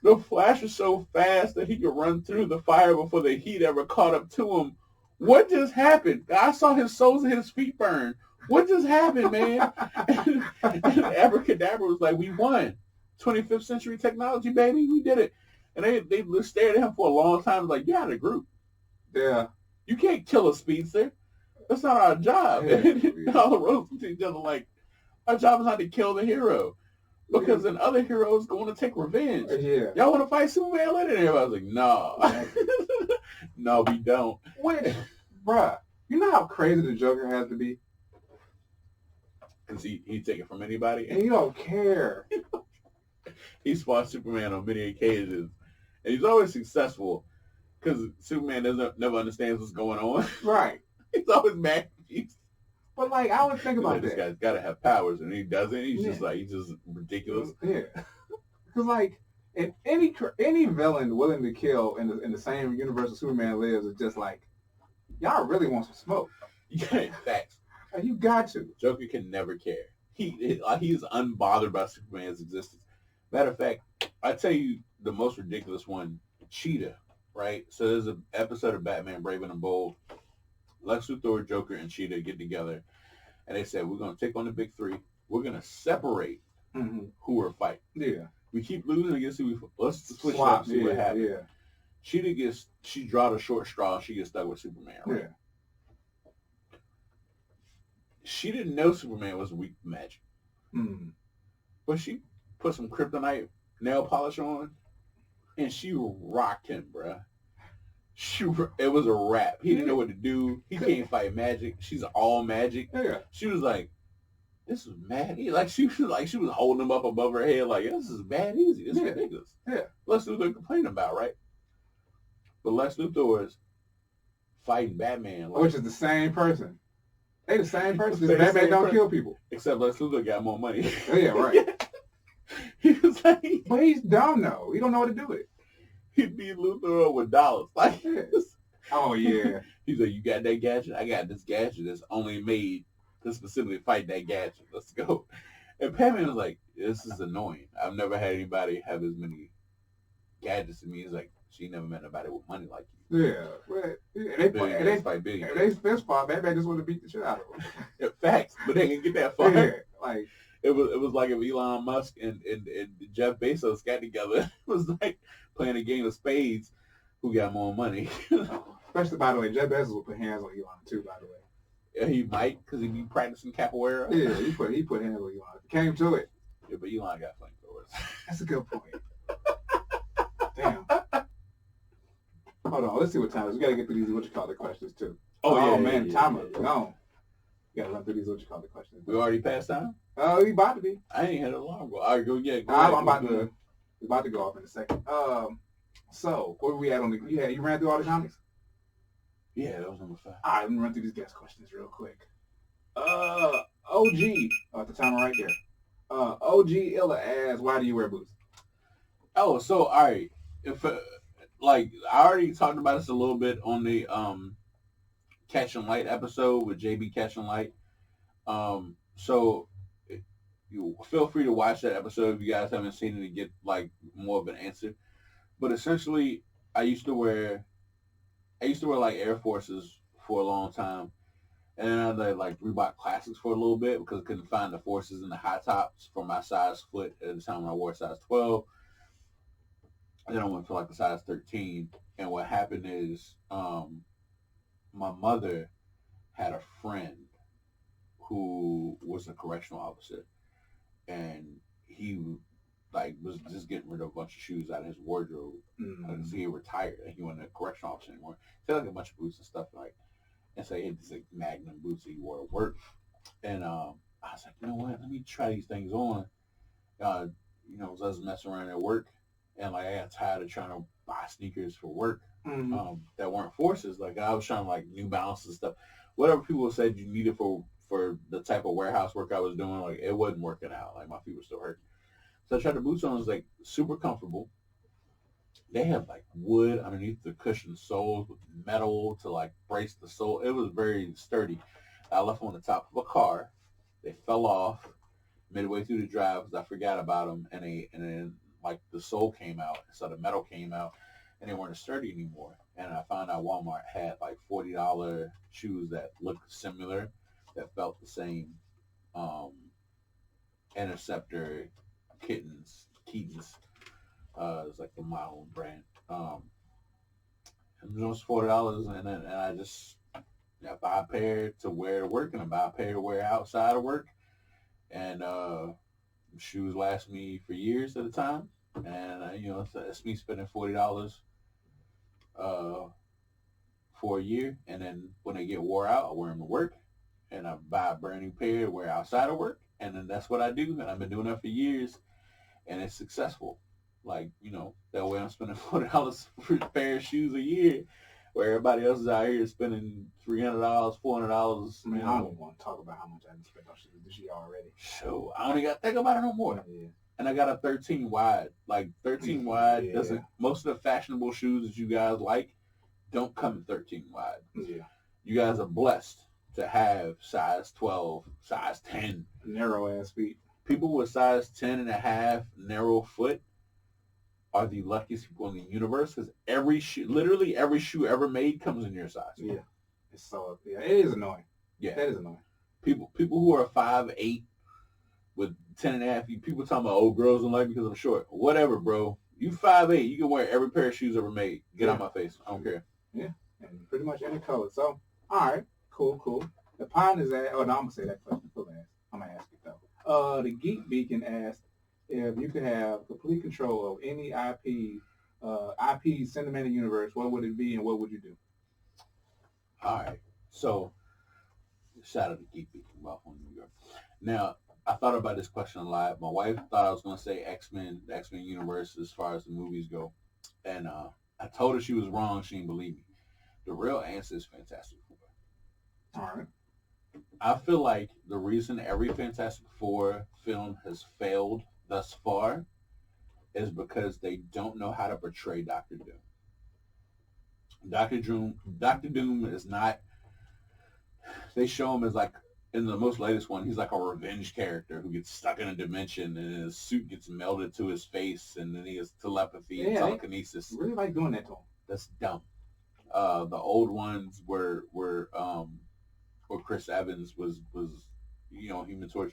The Flash was so fast that he could run through the fire before the heat ever caught up to him. What just happened? I saw his soles of his feet burn. what just happened, man? And Abracadabra was like, we won. 25th century technology, baby. We did it. And they stared at him for a long time, like, you're out of the group. Yeah. You can't kill a speedster. That's not our job. Yeah, And all roasting to each other like, our job is not to kill the hero. Because then other heroes going to take revenge. Yeah. Y'all want to fight Superman later? And everybody's like, no. No, we don't. Which, bruh, you know how crazy the Joker has to be? Because he take it from anybody. And you don't care. He's fought Superman on many occasions. And he's always successful. Because Superman never understands what's going on. Right. He's always mad confused. But, like, I always think about this that. guy's got to have powers, and he doesn't. He's just ridiculous. Yeah. Because, like, if any villain willing to kill in the same universe as Superman lives is just like, y'all really want some smoke. Yeah, facts. Like, you got to. Joker can never care. He's unbothered by Superman's existence. Matter of fact, I tell you the most ridiculous one, Cheetah, right? So there's an episode of Batman Brave and the Bold. Lex Luthor, Joker, and Cheetah get together, and they said, we're going to take on the big three. We're going to separate who we're fighting. Yeah. We keep losing against who let's switch it up and see what happens. Yeah. Cheetah she draws a short straw. She gets stuck with Superman, right? Yeah. She didn't know Superman was weak to magic. But she put some kryptonite nail polish on, and she rocked him, bruh. It was a wrap. He didn't know what to do. He can't fight magic. She's all magic. Yeah. She was like, this is mad easy. She was holding him up above her head like, this is mad easy. This is ridiculous. Yeah. Lex Luthor complaining about, right? But Lex Luthor is fighting Batman. Which is the same person. They the same person. Batman don't kill people. Except Lex Luthor got more money. Yeah, right. He was like, but he's dumb though. He don't know what to do with it. He beat Luthor up with dollars. Like, oh yeah. He's like, you got that gadget? I got this gadget that's only made to specifically fight that gadget. Let's go. And Batman was like, this is annoying. I've never had anybody have as many gadgets as me. He's like, she never met nobody with money like you. Yeah. Well, they fight billions. They fist fight. Batman just wanted to beat the shit out of them. Facts. But they didn't get that far. Yeah. Like, It was like if Elon Musk and Jeff Bezos got together. It was like playing a game of spades. Who got more money? Especially, by the way, Jeff Bezos will put hands on Elon too. By the way, yeah, he might because he be practicing capoeira. Yeah, he put hands on Elon. Came to it. Yeah, but Elon got flamethrowers. That's a good point. Damn. Hold on, let's see what time it is. We gotta get through these what you call the questions too. Oh man, yeah, time is gone. We gotta run through these what you call the questions. We already passed time? We about to be. I ain't had an alarm go. All right, go. Yeah, go I'm about to go off in a second. So where we at on the? You ran through all the comics. Yeah, that was number 5. All right, let me run through these guest questions real quick. OG at the timer right there. OG Illa asks, why do you wear boots? Oh, so all right. If I already talked about this a little bit on the Catch and Light episode with JB Catch and Light. So you feel free to watch that episode if you guys haven't seen it to get like more of an answer. But essentially, I used to wear like Air Forces for a long time, and then I did like Reebok Classics for a little bit because I couldn't find the Forces and the high tops for my size foot at the time when I wore size 12. And then I went for like a size 13. And what happened is my mother had a friend who was a correctional officer, and he like was just getting rid of a bunch of shoes out of his wardrobe because he retired and he wasn't a correctional officer anymore. He had like a bunch of boots and stuff and so he had these like Magnum boots that he wore to work. And I was like, you know what? Let me try these things on. So I was messing around at work, and like I got tired of trying to buy sneakers for work that weren't Forces. Like I was trying like New Balance and stuff. Whatever people said you needed for the type of warehouse work I was doing, like it wasn't working out. Like my feet were still hurting. So I tried the boots on. It was like super comfortable. They have like wood underneath the cushion soles with metal to like brace the sole. It was very sturdy. I left them on the top of a car. They fell off midway through the drive because I forgot about them, and then like the sole came out, so the metal came out, and they weren't sturdy anymore. And I found out Walmart had like $40 shoes that looked similar, that felt the same. Interceptor Keatons. It's like the model brand. It was $40, and I just buy a pair to wear to work, and I buy a pair to wear outside of work, and shoes last me for years at a time, and it's me spending $40 for a year, and then when they get wore out, I wear them to work, and I buy a brand new pair to wear outside of work, and then that's what I do, and I've been doing that for years, and it's successful. Like, that way I'm spending $40 for a pair of shoes a year, where everybody else is out here spending $300, $400. I mean, I don't even want to talk about how much I spent on shoes this year already. So I don't even got to think about it no more. Yeah. And I got a 13 wide. Like 13 wide doesn't. Most of the fashionable shoes that you guys like don't come in 13 wide. Yeah. You guys are blessed to have size 12, size 10. Narrow ass feet. People with size 10 and a half narrow foot are the luckiest people in the universe, because literally every shoe ever made comes in your size. Yeah. It's so, it is annoying. Yeah. That is annoying. People who are 5'8" with 10 and a half feet, people talking about, oh, girls don't like me because I'm short. Whatever, bro. You 5'8", you can wear every pair of shoes ever made. Get out my face. I don't care. Yeah. And pretty much any color. So, all right. Cool. The pond is at, no, I'm going to say that question for last. I'm going to ask it though. The Geek Beacon asked if you could have complete control of any IP cinematic universe, what would it be and what would you do? All right. So, shout out to Geek Beacon, Buffalo, New York. Now, I thought about this question a lot. My wife thought I was going to say X-Men, the X-Men universe as far as the movies go. And I told her she was wrong. She didn't believe me. The real answer is Fantastic Four. All right. I feel like the reason every Fantastic Four film has failed thus far is because they don't know how to portray Doctor Doom. Doctor Doom is not, they show him as like, in the most latest one, he's like a revenge character who gets stuck in a dimension and his suit gets melded to his face and then he has telepathy and telekinesis. Really like doing that to him. That's dumb. The old ones were Chris Evans was Human Torch.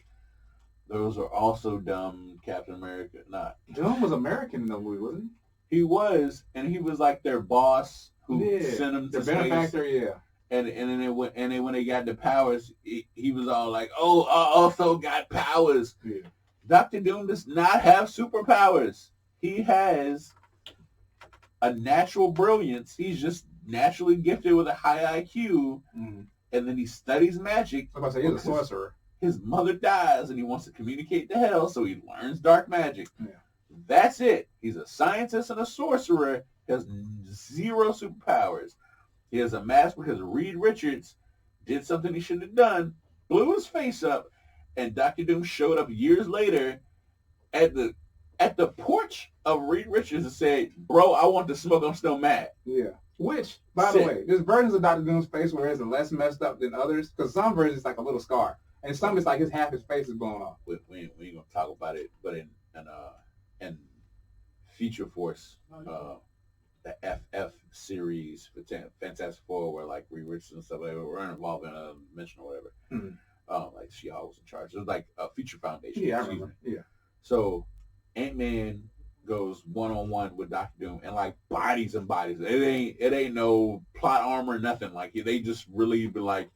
Those are also dumb. Captain America, not. Doom was American in the movie, wasn't he? He was, and he was like their boss who sent him to the benefactor, space. yeah. And then when they got the powers, he was all like, "Oh, I also got powers." Yeah. Dr. Doom does not have superpowers. He has a natural brilliance. He's just naturally gifted with a high IQ, and then he studies magic. I was about to say, he's a sorcerer. His mother dies, and he wants to communicate to hell, so he learns dark magic. Yeah. That's it. He's a scientist and a sorcerer. He has zero superpowers. He has a mask because Reed Richards did something he shouldn't have done, blew his face up, and Dr. Doom showed up years later at the porch of Reed Richards and said, "Bro, I want to smoke. I'm still mad." Yeah. Which, by the way, there's versions of Dr. Doom's face where it's less messed up than others, because some versions it's like a little scar, and some it's like half his face is blown off. We ain't gonna talk about it, but in Feature Force, the FF series for Fantastic Four, where like Reed Richards and stuff, they were involved in a mission or whatever. Like She-Hulk was in charge. It was like a Feature Foundation. Yeah, I remember. Yeah. So Ant-Man goes one-on-one with Dr. Doom and like bodies and bodies. It ain't no plot armor, nothing. Like they just really be like,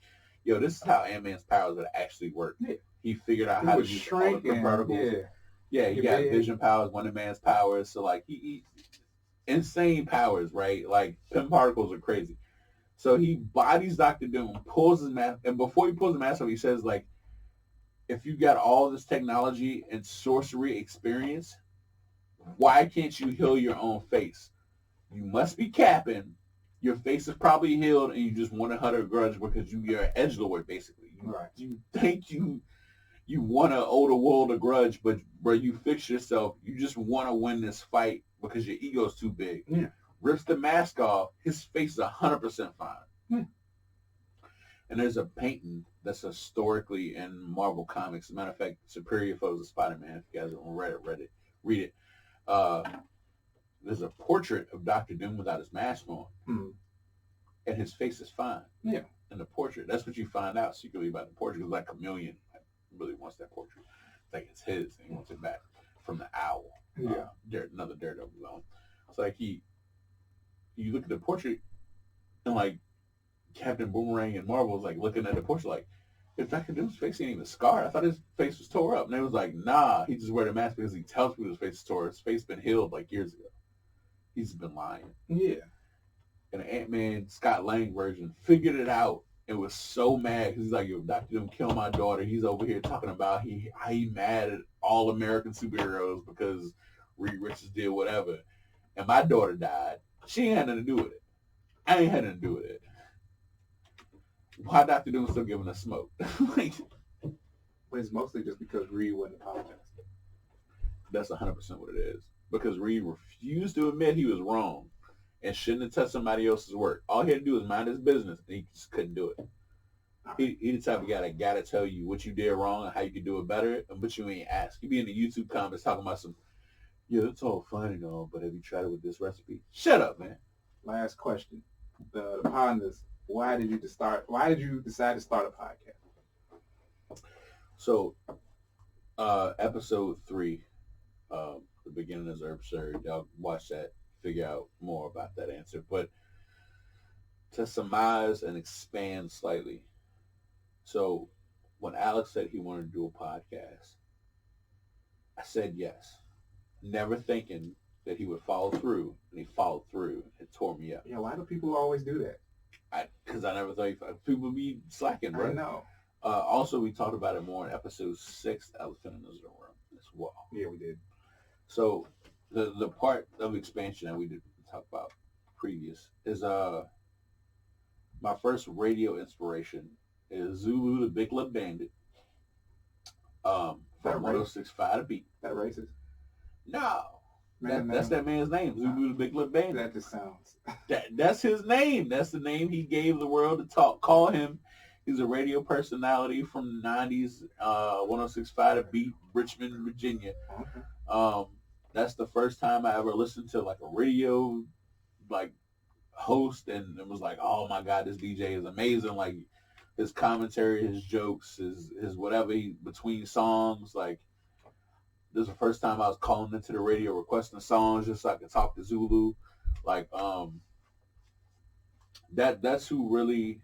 yo, this is how Ant-Man's powers would actually work. Yeah. He figured out how to use all the particles. Yeah, he got vision powers, Wonder Man's powers. So like he insane powers, right? Like Pym particles are crazy. So he bodies Dr. Doom, pulls his mask, and before he pulls the mask off, he says like, if you got all this technology and sorcery experience, why can't you heal your own face? You must be capping. Your face is probably healed, and you just want to hunt a grudge because you're an edgelord, basically. You think you want to owe the world a grudge, but bro, you fix yourself. You just want to win this fight because your ego's too big. Yeah. Rips the mask off. His face is 100% fine. Yeah. And there's a painting that's historically in Marvel Comics. As a matter of fact, Superior Foes of Spider-Man. If you guys haven't read it. There's a portrait of Dr. Doom without his mask on. and his face is fine. Yeah. In the portrait, that's what you find out secretly about the portrait. Because like Chameleon really wants that portrait. It's like it's his, and he wants it back from the owl. Yeah. Another Daredevil villain. It's like you look at the portrait, and like Captain Boomerang and Marvel was like looking at the portrait like, if Dr. Doom's face ain't even scarred, I thought his face was tore up. And they was like, nah, he just wear the mask because he tells people his face is tore. His face been healed like years ago. He's been lying. Yeah. And the Ant-Man Scott Lang version figured it out and was so mad because he's like, yo, Dr. Doom killed my daughter. He's over here talking about how he mad at all American superheroes because Reed Richards did whatever. And my daughter died. She ain't had nothing to do with it. I ain't had nothing to do with it. Why Dr. Doom still giving us smoke? Like, but it's mostly just because Reed wouldn't apologize. That's 100% what it is. Because Reed refused to admit he was wrong and shouldn't have touched somebody else's work. All he had to do was mind his business, and he just couldn't do it. He the type of guy that gotta tell you what you did wrong and how you could do it better, but you ain't ask. He be in the YouTube comments talking about some, yeah, it's all fine and all, but have you tried it with this recipe? Shut up, man. Last question. Upon this, why did you decide to start a podcast? So, episode 3, the beginning is absurd. Y'all watch that, figure out more about that answer. But to surmise and expand slightly. So when Alex said he wanted to do a podcast, I said yes. Never thinking that he would follow through, and he followed through. It tore me up. Yeah, why do people always do that? Because I never thought people would be slacking, bro. I know. Also, we talked about it more in episode 6, Elephant in the Room, as well. Yeah, we did. So the part of expansion that we did talk about previous is my first radio inspiration is Zulu the Big Lip Bandit. From 106.5 The Beat. That racist? No. Man, that's that man's name, Zulu the Big Lip Bandit. That just sounds... That's his name. That's the name he gave the world to call him. He's a radio personality from the 90s, 106.5 The Beat, Richmond, Virginia. Okay. That's the first time I ever listened to like a radio like host, and it was like, oh my God, this DJ is amazing. Like his commentary, his jokes, his whatever he between songs. Like this is the first time I was calling into the radio requesting songs just so I could talk to Zulu. Like that's who really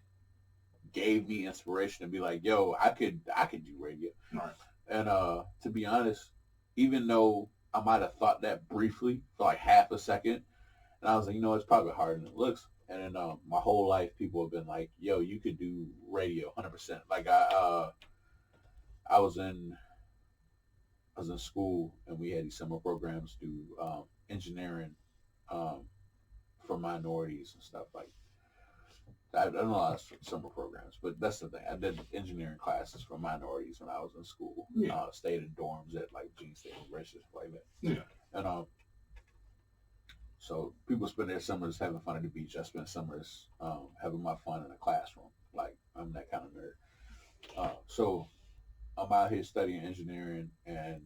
gave me inspiration to be like, yo, I could do radio. Right. And to be honest, even though I might have thought that briefly for like half a second, and I was like, you know, it's probably harder than it looks. And then my whole life, people have been like, yo, you could do radio 100%. Like I was in school, and we had these summer programs do engineering for minorities and stuff. Like I don't know a lot of summer programs, but that's the thing. I did engineering classes for minorities when I was in school. Yeah. Stayed in dorms at like Gene State University, like that. Yeah. And so people spend their summers having fun at the beach. I spend summers having my fun in a classroom. Like I'm that kind of nerd. So I'm out here studying engineering, and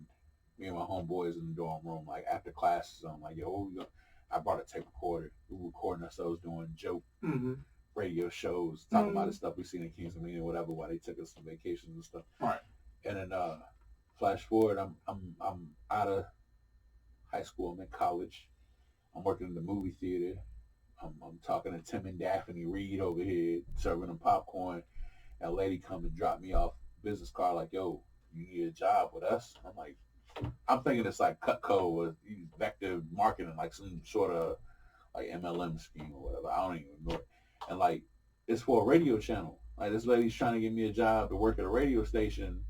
me and my homeboys in the dorm room, like after classes, I'm like, yo, what we gonna? I brought a tape recorder. We were recording ourselves doing joke radio shows, talking about the stuff we seen in Kings and or whatever, while they took us on vacations and stuff. Right. And then flash forward, I'm out of high school. I'm in college. I'm working in the movie theater. I'm talking to Tim and Daphne Reed over here, serving them popcorn. And a lady come and drop me off business card like, yo, you need a job with us? I'm like, I'm thinking it's like Cutco or vector marketing, like some sort of like MLM scheme or whatever. I don't even know it. And like, it's for a radio channel. Like this lady's trying to get me a job to work at a radio station.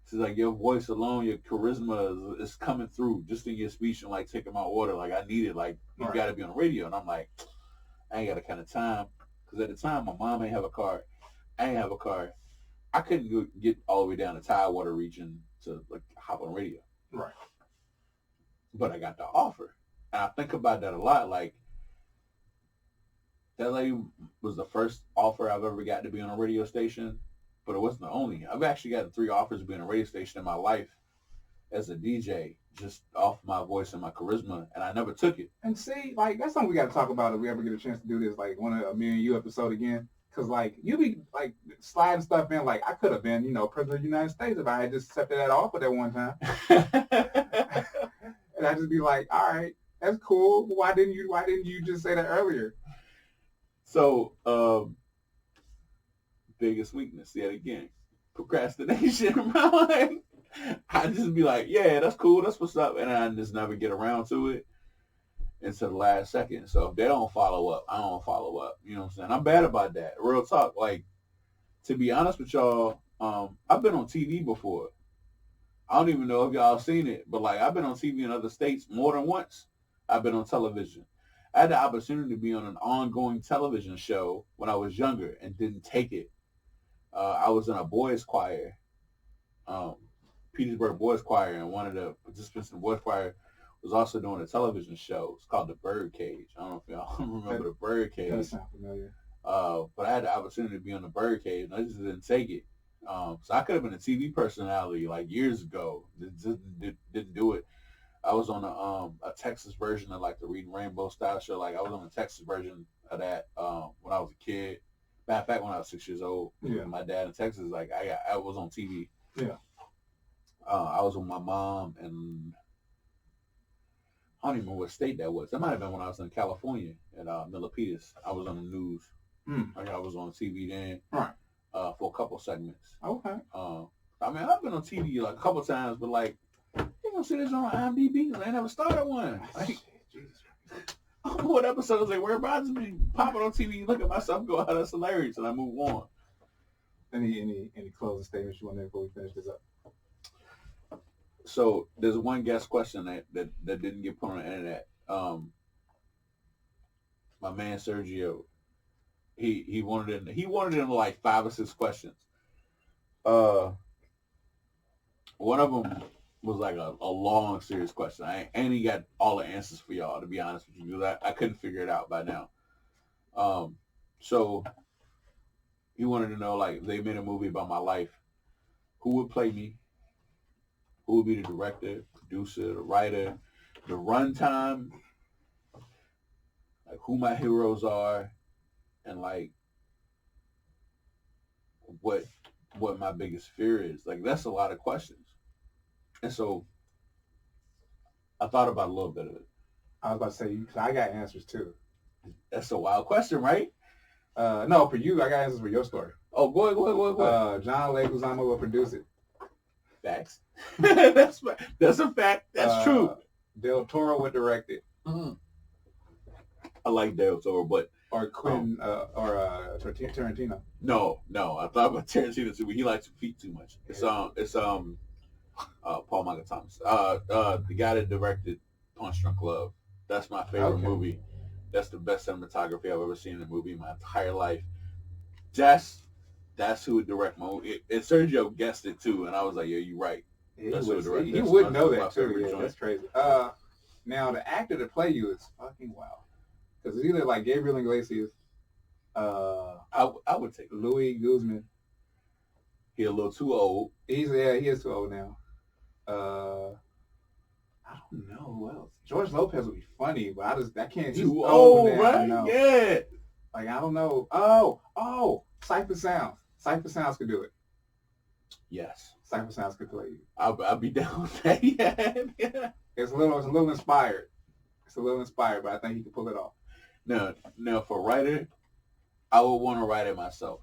She's like, your voice alone, your charisma is coming through just in your speech and like taking my order. Like I need it. Like you got to be on the radio. And I'm like, I ain't got a kind of time. Because at the time, my mom ain't have a car. I ain't have a car. I couldn't get all the way down to Tidewater region to like hop on radio. Right. But I got the offer. And I think about that a lot. Like, that lady was the first offer I've ever got to be on a radio station, but it wasn't the only. I've actually gotten 3 offers to be on a radio station in my life, as a DJ just off my voice and my charisma, and I never took it. And see, like, that's something we got to talk about if we ever get a chance to do this, like, one of a Me and You episode again. Because, like, you be, like, sliding stuff in, like, I could have been, President of the United States if I had just accepted that offer that one time. And I'd just be like, all right, that's cool. Why didn't you just say that earlier? So, biggest weakness, yet again, procrastination. Like, I just be like, yeah, that's cool, that's what's up, and I just never get around to it until the last second. So if they don't follow up, I don't follow up. You know what I'm saying? I'm bad about that. Real talk. Like, to be honest with y'all, I've been on TV before. I don't even know if y'all seen it, but like, I've been on TV in other states more than once. I've been on television. I had the opportunity to be on an ongoing television show when I was younger and didn't take it. I was in a boys choir, Petersburg Boys Choir, and one of the participants in the boys choir was also doing a television show. It's called The Birdcage. I don't know if y'all remember The Birdcage. That sounds familiar. But I had the opportunity to be on The Birdcage, and I just didn't take it. So I could have been a TV personality like years ago. Just didn't do it. I was on a Texas version of like the Reading Rainbow style show. Like, I was on a Texas version of that when I was a kid. Matter of fact, when I was 6 years old, yeah. My dad in Texas, like I was on TV. Yeah. I was with my mom, and I don't even know what state that was. That might have been when I was in California at Milpitas. I was on the news. Like, I was on TV then, right? For a couple segments. Okay. I mean, I've been on TV like a couple times, but like, you gonna see this on IMDb? I ain't never started one. Like, I don't know what episodes they were, but I just be popping on TV, look at myself, go, oh, that's hilarious, and I move on. Any closing statements you want to make before we finish this up? So there's one guest question that didn't get put on the internet. My man Sergio, he wanted in like 5 or 6 questions. One of them was like a long, serious question. I ain't he got all the answers for y'all, to be honest with you, because I couldn't figure it out by now. So he wanted to know, like, if they made a movie about my life, who would play me? Who would be the director, producer, the writer, the runtime, like who my heroes are, and like what my biggest fear is. Like, that's a lot of questions. And so I thought about a little bit of it. I was about to say, I got answers too. That's a wild question, right? No, for you, I got answers for your story. Oh, go ahead. John Leguizamo will produce it. Facts. That's a fact. That's true. Del Toro would direct it. Mm-hmm. I like Del Toro, but or Quentin or Tarantino. No. I thought about Tarantino too, but he likes to feet too much. It's Paul Michael Thomas. The guy that directed Punch Drunk Love. That's my favorite movie. That's the best cinematography I've ever seen in a movie in my entire life. That's who would direct my movie. And Sergio guessed it too, and I was like, yeah, you're right. He would know that too. Yeah, that's crazy. Now the actor to play you is fucking wild. Because it's either like Gabriel Iglesias, I would take Louis Guzman. He's a little too old. He is too old now. I don't know who else. George Lopez would be funny, but I can't. Too old, right? Yeah. Like, I don't know. Oh, Cypher Sounds. Cypher Sounds could do it. Yes. Cypher Sounds could play you. I'll be down with that. Yeah. It's a little inspired. But I think he could pull it off. Now for writer, I would want to write it myself.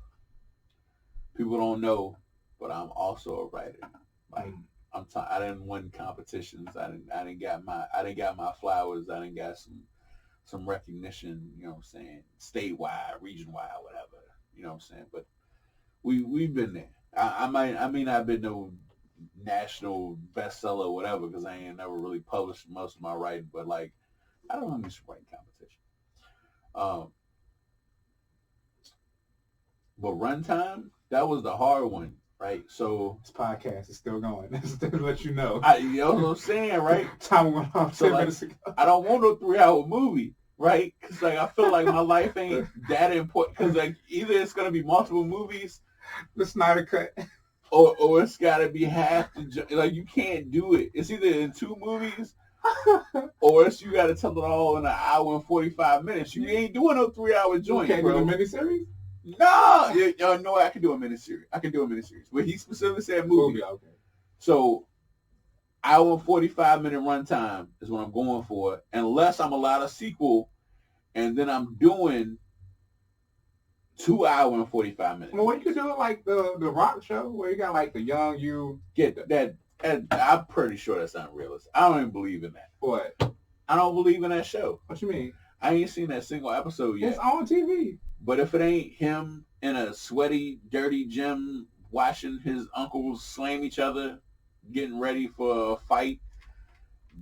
People don't know, but I'm also a writer. Like, I didn't win competitions. I didn't got my flowers. I didn't got some recognition. You know what I'm saying? Statewide, region-wide, whatever. You know what I'm saying? But we've been there. I may not have been no national bestseller or whatever, because I ain't never really published most of my writing. But like, I don't want to miss writing competition. But runtime, that was the hard one, right? So this podcast is still going. Just to let you know. You know what I'm saying, right? Time went off 10 minutes ago. I don't want no 3-hour movie, right? Because like, I feel like my life ain't that important. Because like, either it's gonna be multiple movies. The Snyder Cut. or it's got to be half the like you can't do it. It's either in 2 movies or else you got to tell it all in an hour and 45 minutes. You ain't doing no 3-hour joint. You can't bro. do the miniseries? No, y'all know I can do a miniseries. But he specifically said movie. Okay. So, hour and 45-minute runtime is what I'm going for, unless I'm allowed a sequel, and then I'm doing 2 hour and 45 minutes. Well, you could do it like the Rock show, where you got like the young you. Get that. I'm pretty sure that's unrealistic. I don't even believe in that. What? I don't believe in that show. What you mean? I ain't seen that single episode yet. It's on TV. But if it ain't him in a sweaty, dirty gym watching his uncles slam each other, getting ready for a fight,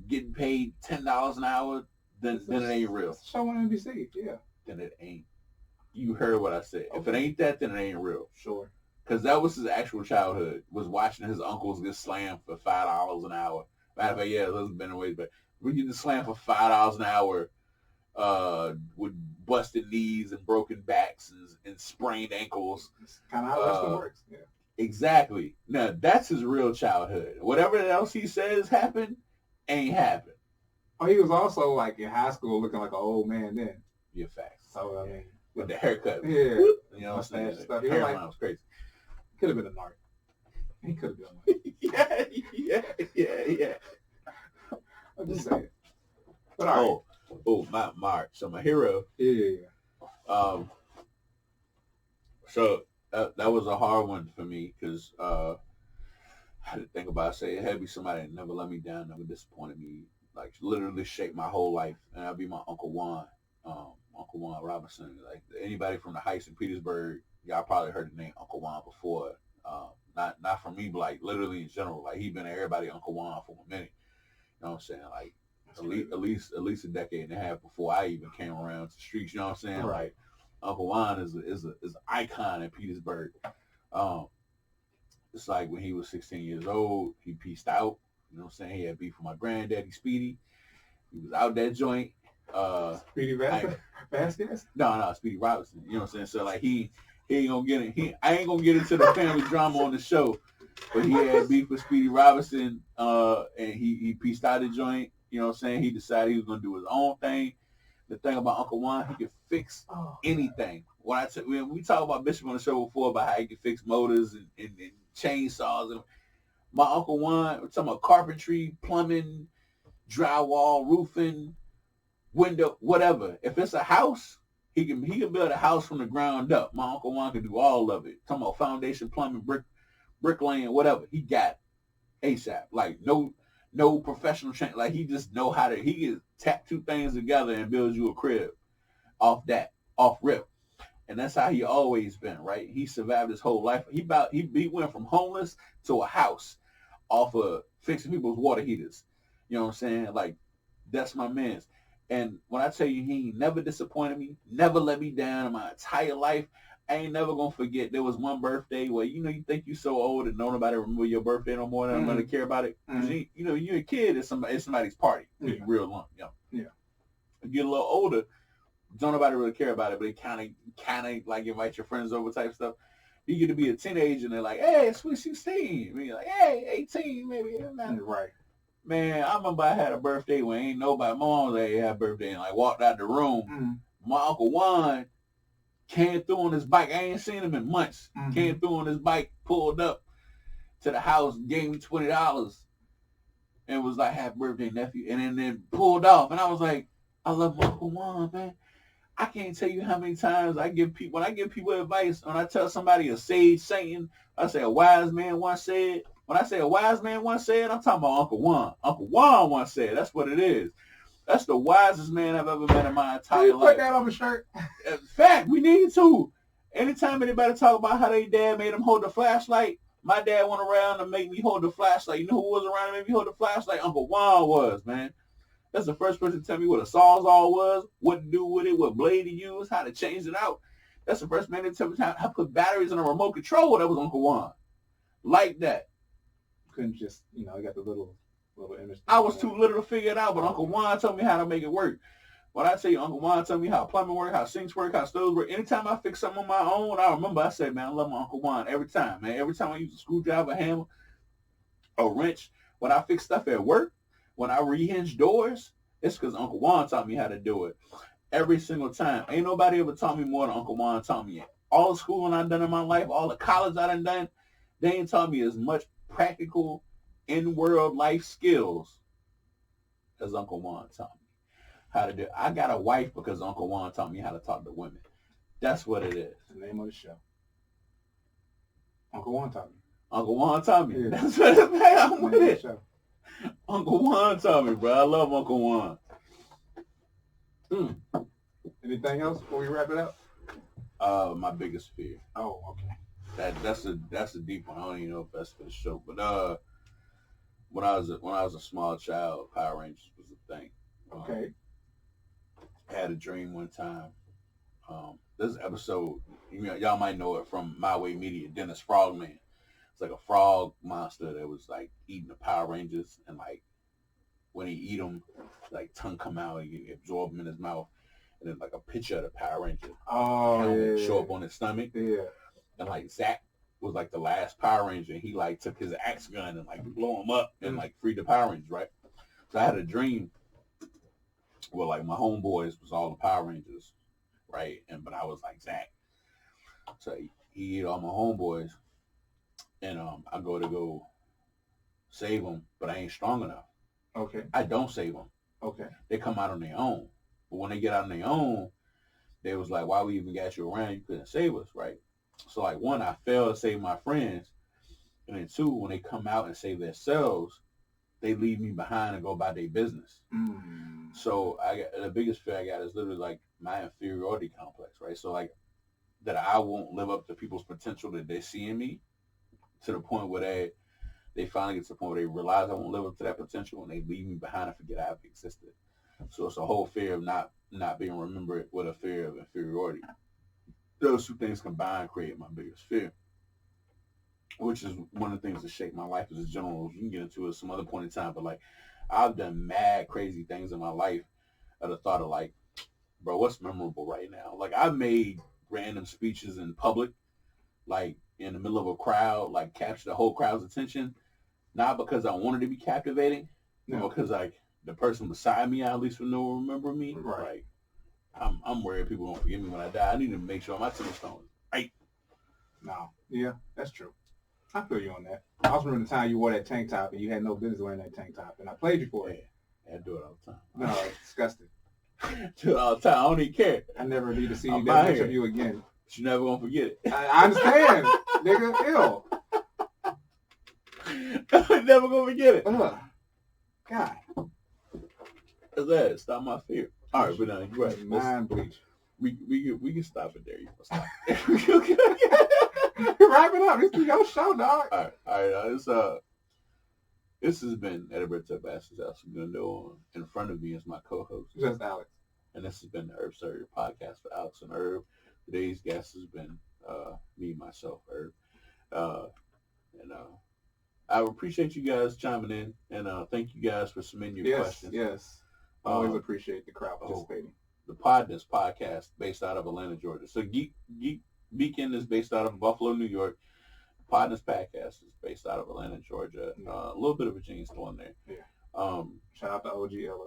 getting paid $10 an hour, then it ain't real. It's a show on NBC, yeah. Then it ain't. You heard what I said. Okay. If it ain't that, then it ain't real. Sure. Because that was his actual childhood, was watching his uncles get slammed for $5 an hour. Matter of fact, yeah, those have been ways, but we get slammed for $5 an hour with busted knees and broken backs and sprained ankles. It's kind of how wrestling works, yeah. Exactly. Now, that's his real childhood. Whatever else he says happened, ain't happened. Oh, he was also like in high school looking like an old man then. Yeah, facts. So, I mean. With the haircut. Yeah. You know what I'm saying? Stuff. The hairline was crazy. Could have been a narc. He could have been Yeah. I'm just saying. But all right. My Mark. So my hero. Yeah. So that was a hard one for me because I had to think about it. It had to be somebody that never let me down, never disappointed me, like literally shaped my whole life. And that'd be my Uncle Juan. Uncle Juan Robinson. Like anybody from the Heights in Petersburg, y'all probably heard the name Uncle Juan before. Not from me, but like literally in general. Like he been everybody Uncle Juan for a minute. You know what I'm saying? Like at least a decade and a half before I even came around to the streets. You know what I'm saying? Right. Like Uncle Juan is an icon in Petersburg. It's like when he was 16 years old, he pieced out. You know what I'm saying? He had beef with my granddaddy Speedy. He was out that joint. Speedy Vasquez? No, Speedy Robinson. You know what I'm saying? So like he ain't gonna get it. I ain't gonna get into the family drama on the show, but he had beef with Speedy Robinson, and he pieced out the joint. You know what I'm saying? He decided he was gonna do his own thing. The thing about Uncle Juan, he could fix anything. When we talk about Bishop on the show before about how he could fix motors and chainsaws, and my Uncle Juan, we're talking about carpentry, plumbing, drywall, roofing, window, whatever. If it's a house, he can build a house from the ground up. My Uncle Juan can do all of it. Talking about foundation, plumbing, bricklaying, whatever. He got ASAP. Like no professional train. Like he just know how to. He can tap 2 things together and build you a crib off rip. And that's how he always been, right? He survived his whole life. He went from homeless to a house off of fixing people's water heaters. You know what I'm saying? Like that's my man's. And when I tell you he never disappointed me, never let me down in my entire life, I ain't never gonna forget there was one birthday where you think you so old and no nobody remember your birthday no more and nobody care about it. You're a kid at somebody's party. It's real long, Yeah. You get a little older, don't nobody really care about it, but it kind of like invite your friends over type stuff. You get to be a teenager and they're like, hey, sweet 16. And you're like, hey, 18 maybe. Right. Man, I remember I had a birthday when ain't nobody, my mom had a birthday and like walked out the room. My Uncle Juan came through on his bike. I ain't seen him in months. Came through on his bike, pulled up to the house, gave me $20 and was like, happy birthday, nephew. And then pulled off. And I was like, I love my Uncle Juan, man. I can't tell you how many times when I give people advice, when I tell somebody a sage saying, I say a wise man once said. When I say a wise man once said, I'm talking about Uncle Juan. Uncle Juan once said. That's what it is. That's the wisest man I've ever met in my entire life. Put that on the shirt. In fact, we need to. Anytime anybody talk about how their dad made them hold the flashlight, my dad went around to make me hold the flashlight. You know who was around to make me hold the flashlight? Uncle Juan was, man. That's the first person to tell me what a sawzall was, what to do with it, what blade to use, how to change it out. That's the first man to tell me how to put batteries in a remote control. That was Uncle Juan. Like that. Couldn't just, I got the little image. I was too little to figure it out, but Uncle Juan told me how to make it work. When I tell you Uncle Juan tell me how plumbing work, how sinks work, how stoves work, anytime I fix something on my own, I remember I said, man, I love my Uncle Juan every time, man. Every time I use a screwdriver, a hammer, a wrench, when I fix stuff at work, when I rehinge doors, it's because Uncle Juan taught me how to do it. Every single time. Ain't nobody ever taught me more than Uncle Juan taught me. All the schooling I've done in my life, all the college I done, they ain't taught me as much practical in-world life skills as Uncle Juan taught me how to do. I got a wife because Uncle Juan taught me how to talk to women. That's what it is. The name of the show. Uncle Juan taught me. Uncle Juan taught me. Yeah. That's what it is, man. I'm with it. Show. Uncle Juan taught me, bro. I love Uncle Juan. Anything else before we wrap it up? My biggest fear. Oh, okay. That's a deep one. I don't even know if that's for the show. But when I was a small child, Power Rangers was a thing. Okay. I had a dream one time. This episode, y'all might know it from My Way Media, Dennis Frogman. It's like a frog monster that was like eating the Power Rangers, and like when he eat them, like tongue come out and he absorb them in his mouth, and then like a picture of the Power Ranger show up on his stomach. Yeah. And like Zach was like the last Power Ranger, and he like took his axe gun and like blow him up and like freed the Power Rangers, right? So I had a dream where like my homeboys was all the Power Rangers, right? But I was like Zach. So he ate all my homeboys, and I go save them, but I ain't strong enough. Okay. I don't save them. Okay. They come out on their own. But when they get out on their own, they was like, why we even got you around? You couldn't save us, right? So like, one, I failed to save my friends. And then two, when they come out and save themselves, they leave me behind and go about their business. So the biggest fear I got is literally like my inferiority complex, right? So like that I won't live up to people's potential that they see in me, to the point where they finally get to the point where they realize I won't live up to that potential, and they leave me behind and forget I ever existed. So it's a whole fear of not being remembered with a fear of inferiority. Those two things combined create my biggest fear, which is one of the things that shaped my life as a general. You can get into it some other point in time, but like I've done mad crazy things in my life at the thought of like, bro, what's memorable right now? Like I've made random speeches in public, like in the middle of a crowd, like capture the whole crowd's attention, not because I wanted to be captivating, but because like the person beside me at least will remember me. Right. Like, I'm worried people don't forget me when I die. I need to make sure my tombstone is right. No. Yeah, that's true. I feel you on that. I also remember the time you wore that tank top and you had no business wearing that tank top, and I played you for it. I do it all the time. No, it's disgusting. Do it all the time. I don't even care. I never need to see I'm that picture of you again. But you're never gonna forget it. I understand, nigga. Ew. I'm never gonna forget it. Ugh. God. That's that. It's not my fear. All right, but you're right. Mind bleach. We can stop it there. You can stop it there. Wrap it up. This is your show, dog. All right. This has been Herbsurdity Podcast. In front of me is my co-host, Just Alex. And this has been the Herbsurdity Podcast for Alex and Herb. Today's guest has been me, myself, Herb. I appreciate you guys chiming in, and thank you guys for submitting your questions. Yes. Always appreciate the crowd participating. The Podness Podcast, based out of Atlanta, Georgia. So Geek Beacon is based out of Buffalo, New York. Podness Podcast is based out of Atlanta, Georgia. A little bit of Virginia still in there. Yeah. Shout out to OG Ella.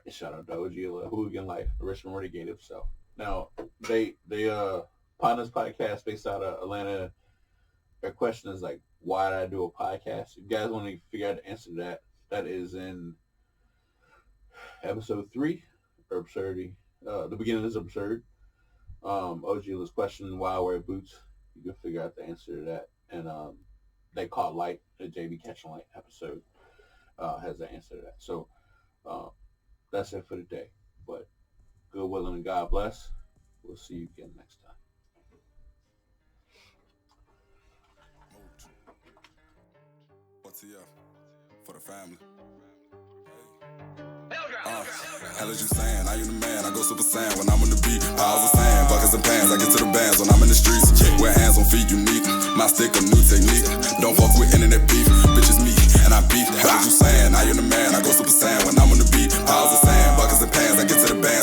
Shout out to OG Ella, Hooligan Life, the Richmond Renegade himself. Now, they Podness Podcast based out of Atlanta. Their question is like, why did I do a podcast? If you guys want to figure out the answer to that, that is in episode 3, Herbsurdity. The beginning is absurd. OG Ella's question, why I wear boots. You can figure out the answer to that. And They Caught Light, the JB Catching Light episode, has the answer to that. So that's it for today. But good willing and God bless. We'll see you again next time. What's here for the family? Hell is you saying? I am the man, I go super saiyan when I'm on the beat. Piles of sand, buckets and pans, I get to the bands when I'm in the streets. Wear hands on feet, unique. My stick, a new technique. Don't fuck with internet beef. Bitches me, and I beef. Hell is you saying? I am the man, I go super saiyan when I'm on the beat. Piles of sand, buckets and pans, I get to the bands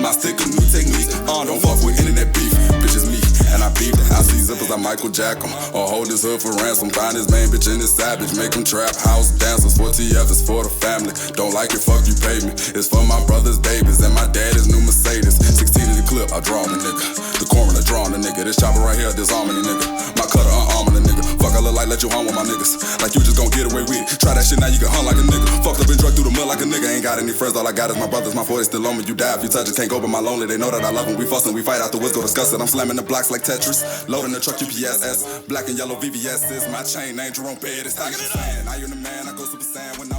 My stick a new technique. Don't fuck with internet beef. Bitches me, and I beat it. I see zippers, I Michael Jack 'em. Or hold his hood for ransom. Find his main bitch in his savage. Make him trap house dancers. For TF, it's for the family. Don't like it, fuck you, pay me. It's for my brother's babies. And my daddy's new Mercedes. 16 in the clip, I draw the nigga. The coroner drawing the nigga. This chopper right here, disarming the nigga. My cutter unarming the nigga. Fuck, I look like let you home with my niggas. Like you just gon' get away with it. Try that shit now, you can hunt like a nigga. Fucked up and drugged through the mud like a nigga. Ain't got any friends, all I got is my brothers. My 40 still on me. You die if you touch it, can't go but my lonely. They know that I love them. We fussing, we fight afterwards, go discuss it. I'm slamming the blocks like Tetris. Loading the truck UPSS. Black and yellow VVS's. My chain name Jerome Bed. It's Tiger the Fan. I am the man, I go Super Saiyan when I'm